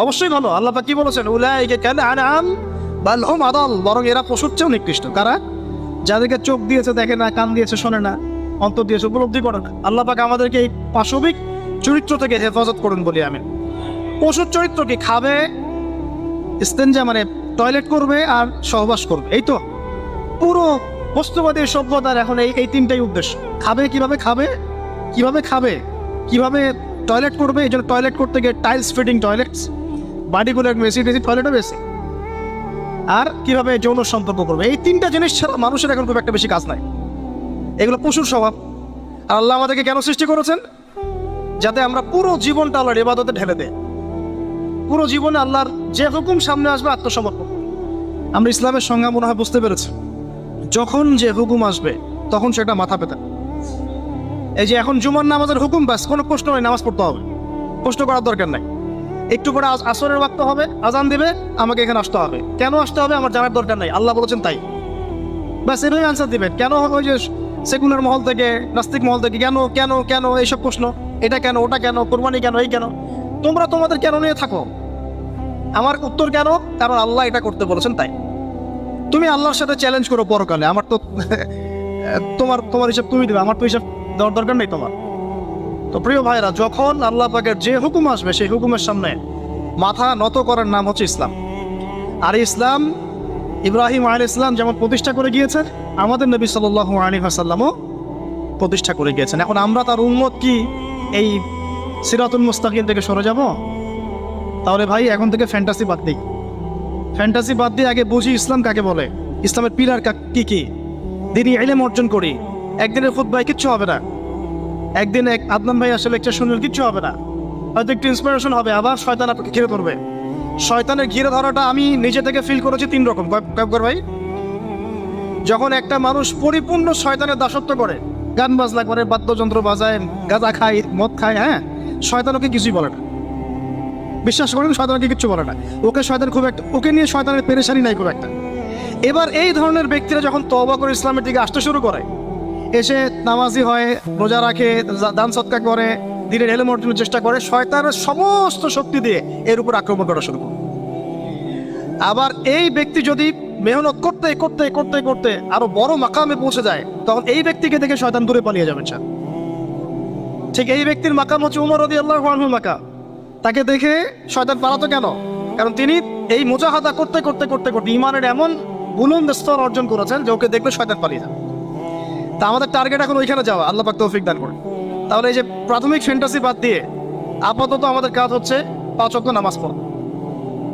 অবশ্যই ভালো। আল্লাহ পাক কি বলেছেন? উলাইকা কাল আনআম বাল হুম আদাল, বরং এরা পশুর চেয়েও নিকৃষ্ট। কারা? যাদেরকে চোখ দিয়েছে দেখে না, কান দিয়েছে শোনে না, অন্তর দিয়েছে উপলব্ধি করে না। আল্লাহ পাক আমাদেরকে এই পাশবিক চরিত্র থেকে হেফাজত করুন বলি আমি। পশুর চরিত্র কি? খাবে, ইস্তেঞ্জা মানে টয়লেট করবে আর সহবাস করবে, এই তো পুরো বস্তুবাদী সভ্যতার এখন এই তিনটাই উদ্দেশ্য। খাবে কিভাবে, কিভাবে টয়লেট করবে। এই জন্য টয়লেট করতে গিয়ে টাইলস ফিটিং টয়লেটস, বাড়িগুলো বেশি টয়লেটও বেশি, আর কিভাবে যৌন সম্পর্ক করবে। এই তিনটা জিনিস ছাড়া মানুষের এখন খুব একটা বেশি কাজ নাই। এগুলো পশুর স্বভাব। আর আল্লাহ আমাদেরকে কেন সৃষ্টি করেছেন? যাতে আমরা পুরো জীবনটা আল্লাহর ইবাদতে ঢেলে দেয়। পুরো জীবনে আল্লাহর যে হুকুম সামনে আসবে আত্মসমর্পণ। আমরা ইসলামের সংজ্ঞা মনে হয় বুঝতে পেরেছি। যখন যে হুকুম আসবে তখন সেটা মাথা পেতে। এই যে এখন জুমার নামাজের হুকুম, ব্যাস কোনো প্রশ্ন নেই, নামাজ পড়তে হবে, প্রশ্ন করার দরকার নাই। একটু পরে আসরের ওয়াক্ত হবে, আজান দিবে, আমাকে এখানে আসতে হবে। কেন আসতে হবে আমার জানার দরকার নাই, আল্লাহ বলেছেন তাই, ব্যাস এটাই আনসার দিবেন। কেন ওই যে সেকুলার মহল থেকে, নাস্তিক মহল থেকে কেন কেন কেন এইসব প্রশ্ন, এটা কেন, ওটা কেন, কোরবানি কেন, এই কেন, তোমরা তোমাদের কেন নিয়ে থাকো। আমার উত্তর কেন? কারণ আল্লাহ এটা করতে বলেছেন তাই। তুমি আল্লাহর সাথে চ্যালেঞ্জ করো পরকালে, আমার তো তোমার হিসাব তুমি দেবে, আমার তো হিসাব দেওয়ার দরকার নেই তোমার। তো প্রিয় ভাইরা, যখন আল্লাহ পাকের যে হুকুম আসবে সেই হুকুমের সামনে মাথা নত করার নাম হচ্ছে ইসলাম। আর ইসলাম ইব্রাহিম আলাইহিস সালাম যেমন প্রতিষ্ঠা করে গিয়েছেন, আমাদের নবী সাল্লাল্লাহু আলাইহি ওয়াসাল্লামও প্রতিষ্ঠা করে গিয়েছেন। এখন আমরা তার উম্মত কি এই সিরাতুল মুস্তাকিম থেকে সরে যাব? তাহলে ভাই এখন থেকে ফ্যান্টাসি বাদ দিই। ফ্যান্টাসি বাদ দিয়ে আগে বুঝি ইসলাম কাকে বলে, ইসলামের পিলার কি দিনই ইলম অর্জন করি। একদিনের খুতবায় কিচ্ছু হবে না, একদিন আদনান ভাই আসলে লেকচার শুনলে কিচ্ছু হবে না, হয়তো একটু ইন্সপিরেশন হবে, আবার শয়তান আপনাকে ঘিরে ধরবে। শয়তানের ঘিরে ধরাটা আমি নিজে থেকে ফিল করেছি 3 রকম। কয়েকবার ভাই, যখন একটা মানুষ পরিপূর্ণ শয়তানের দাসত্ব করে, গান বাজনা করে, বাদ্যযন্ত্র বাজায়, গাঁজা খায়, মদ খায়, হ্যাঁ, শয়তান ওকে কিছুই বলে না। বিশ্বাস করেন, শয়তানকে কিচ্ছু বলে না। ওকে নিয়ে শয়তানের পেরেশানি নাই খুব একটা। এবার এই ধরনের ব্যক্তিরা যখন তওবা করে ইসলামের দিকে আসতে শুরু করে, এসে নামাজি হয়, রোজা রাখে, দান সৎকার করে, দিনের ইলম অর্জনের চেষ্টা করে, শয়তানের সমস্ত শক্তি দিয়ে এর উপর আক্রমণ করা শুরু করে। আবার এই ব্যক্তি যদি মেহনত করতে করতে করতে করতে আরো বড় মাকামে পৌঁছে যায়, তখন এই ব্যক্তিকে দেখে শয়তান দূরে পালিয়ে যাবে। ঠিক এই ব্যক্তির মাকাম হচ্ছে উমর রাদিয়াল্লাহু আনহুর মাকাম। তাকে দেখে শয়তান পালাতো কেন? কারণ তিনি এই মুজাহাদা করতে করতে করতে করতে ইমানের এমন বুলন্দ স্তর অর্জন করেছেন যে ওকে দেখলে শয়তান পালিয়ে যাবে। তা আমাদের টার্গেট এখন ওইখানে যাওয়া, আল্লাহ পাক তৌফিক দান করে। তাহলে এই যে প্রাথমিক ফ্যান্টাসি বাদ দিয়ে আপাতত আমাদের কাজ হচ্ছে 5 ওয়াক্ত নামাজ পড়া।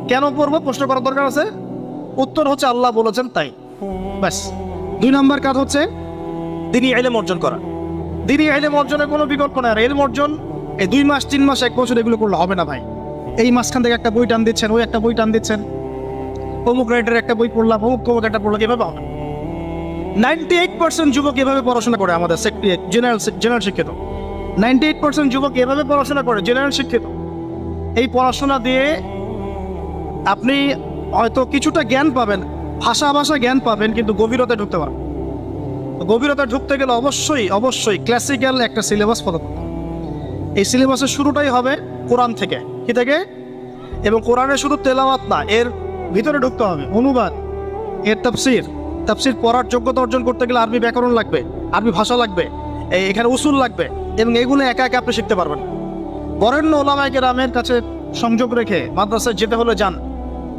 কেন পড়বো প্রশ্ন করার দরকার আছে? উত্তর হচ্ছে আল্লাহ বলেছেন তাই, ব্যাস। 2 নম্বর কাজ হচ্ছে দিনই ইলম অর্জন করা। দিনই ইলম অর্জনের কোনো বিকল্প নাই। আর ইলম অর্জন এই 2 মাস 3 মাস 1 বছর এগুলো করলে হবে না ভাই। এই মাঝখান থেকে একটা বই টান দিচ্ছেন, ওই একটা বই টান দিচ্ছেন, অমুক রাইটার একটা বই পড়লাম, অমুক একটা পড়লাম, এভাবে হবে। 98% যুবক এভাবে পড়াশোনা করে আমাদের জেনারেল শিক্ষিত। 98% যুবক এভাবে পড়াশোনা করে, জেনারেল শিক্ষিত। এই পড়াশোনা দিয়ে আপনি হয়তো কিছুটা জ্ঞান পাবেন, ভাষা জ্ঞান পাবেন, কিন্তু গভীরতা ঢুকতে পারবেন। গভীরতা ঢুকতে গেলে অবশ্যই ক্লাসিক্যাল একটা সিলেবাস ফলো করতে হবে। এই সিলেবাসের শুরুটাই হবে কোরআন থেকে। কি থেকে? এবং কোরআনের শুধু তেলাওয়াত না, এর ভিতরে ঢুকতে হবে অনুবাদ, এর তাফসীর পড়ার যোগ্যতা অর্জন করতে গেলে আরবি ব্যাকরণ লাগবে, আরবি ভাষা লাগবে, এখানে উসুল লাগবে, এবং এগুলো একা একা আপনি শিখতে পারবেন। বরেণ্য ওলামায়ে কেরামের কাছে সংযোগ রেখে মাদ্রাসায় যেতে হলে যান,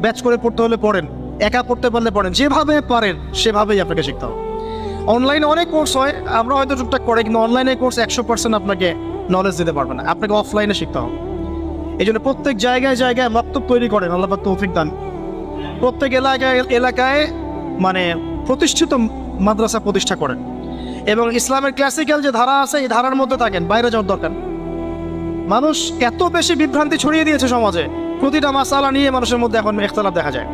ব্যাচ করে পড়তে হলে পড়েন, একা পড়তে পারলে পড়েন, যেভাবে পারেন সেভাবেই আপনাকে শিখতে হবে। অনলাইনে অনেক কোর্স হয়, আমরা হয়তো টুকটাক করে, কিন্তু অনলাইনে কোর্স 100% আপনাকে নলেজ দিতে পারবে না, আপনাকে অফলাইনে শিখতে হবে। এই জন্য প্রত্যেক জায়গায় মাকতব তৈরি করেন, আল্লাহ পাক তৌফিক দান। প্রত্যেক এলাকায় মানে প্রতিষ্ঠিত মাদ্রাসা প্রতিষ্ঠা করেন, এবং ইসলামের ক্লাসিক্যাল যে ধারা আছে এই ধারার মধ্যে থাকেন, বাইরে যাওয়ার দরকার। মানুষ এত বেশি বিভ্রান্তি ছড়িয়ে দিয়েছে সমাজে, প্রতিটা মাসালা নিয়ে মানুষের মধ্যে এখন ইখতিলাফ দেখা যায়,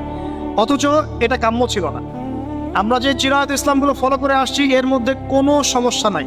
অথচ এটা কাম্য ছিল না। আমরা যে চিরায়ত ইসলামগুলো ফলো করে আসছি এর মধ্যে কোনো সমস্যা নাই।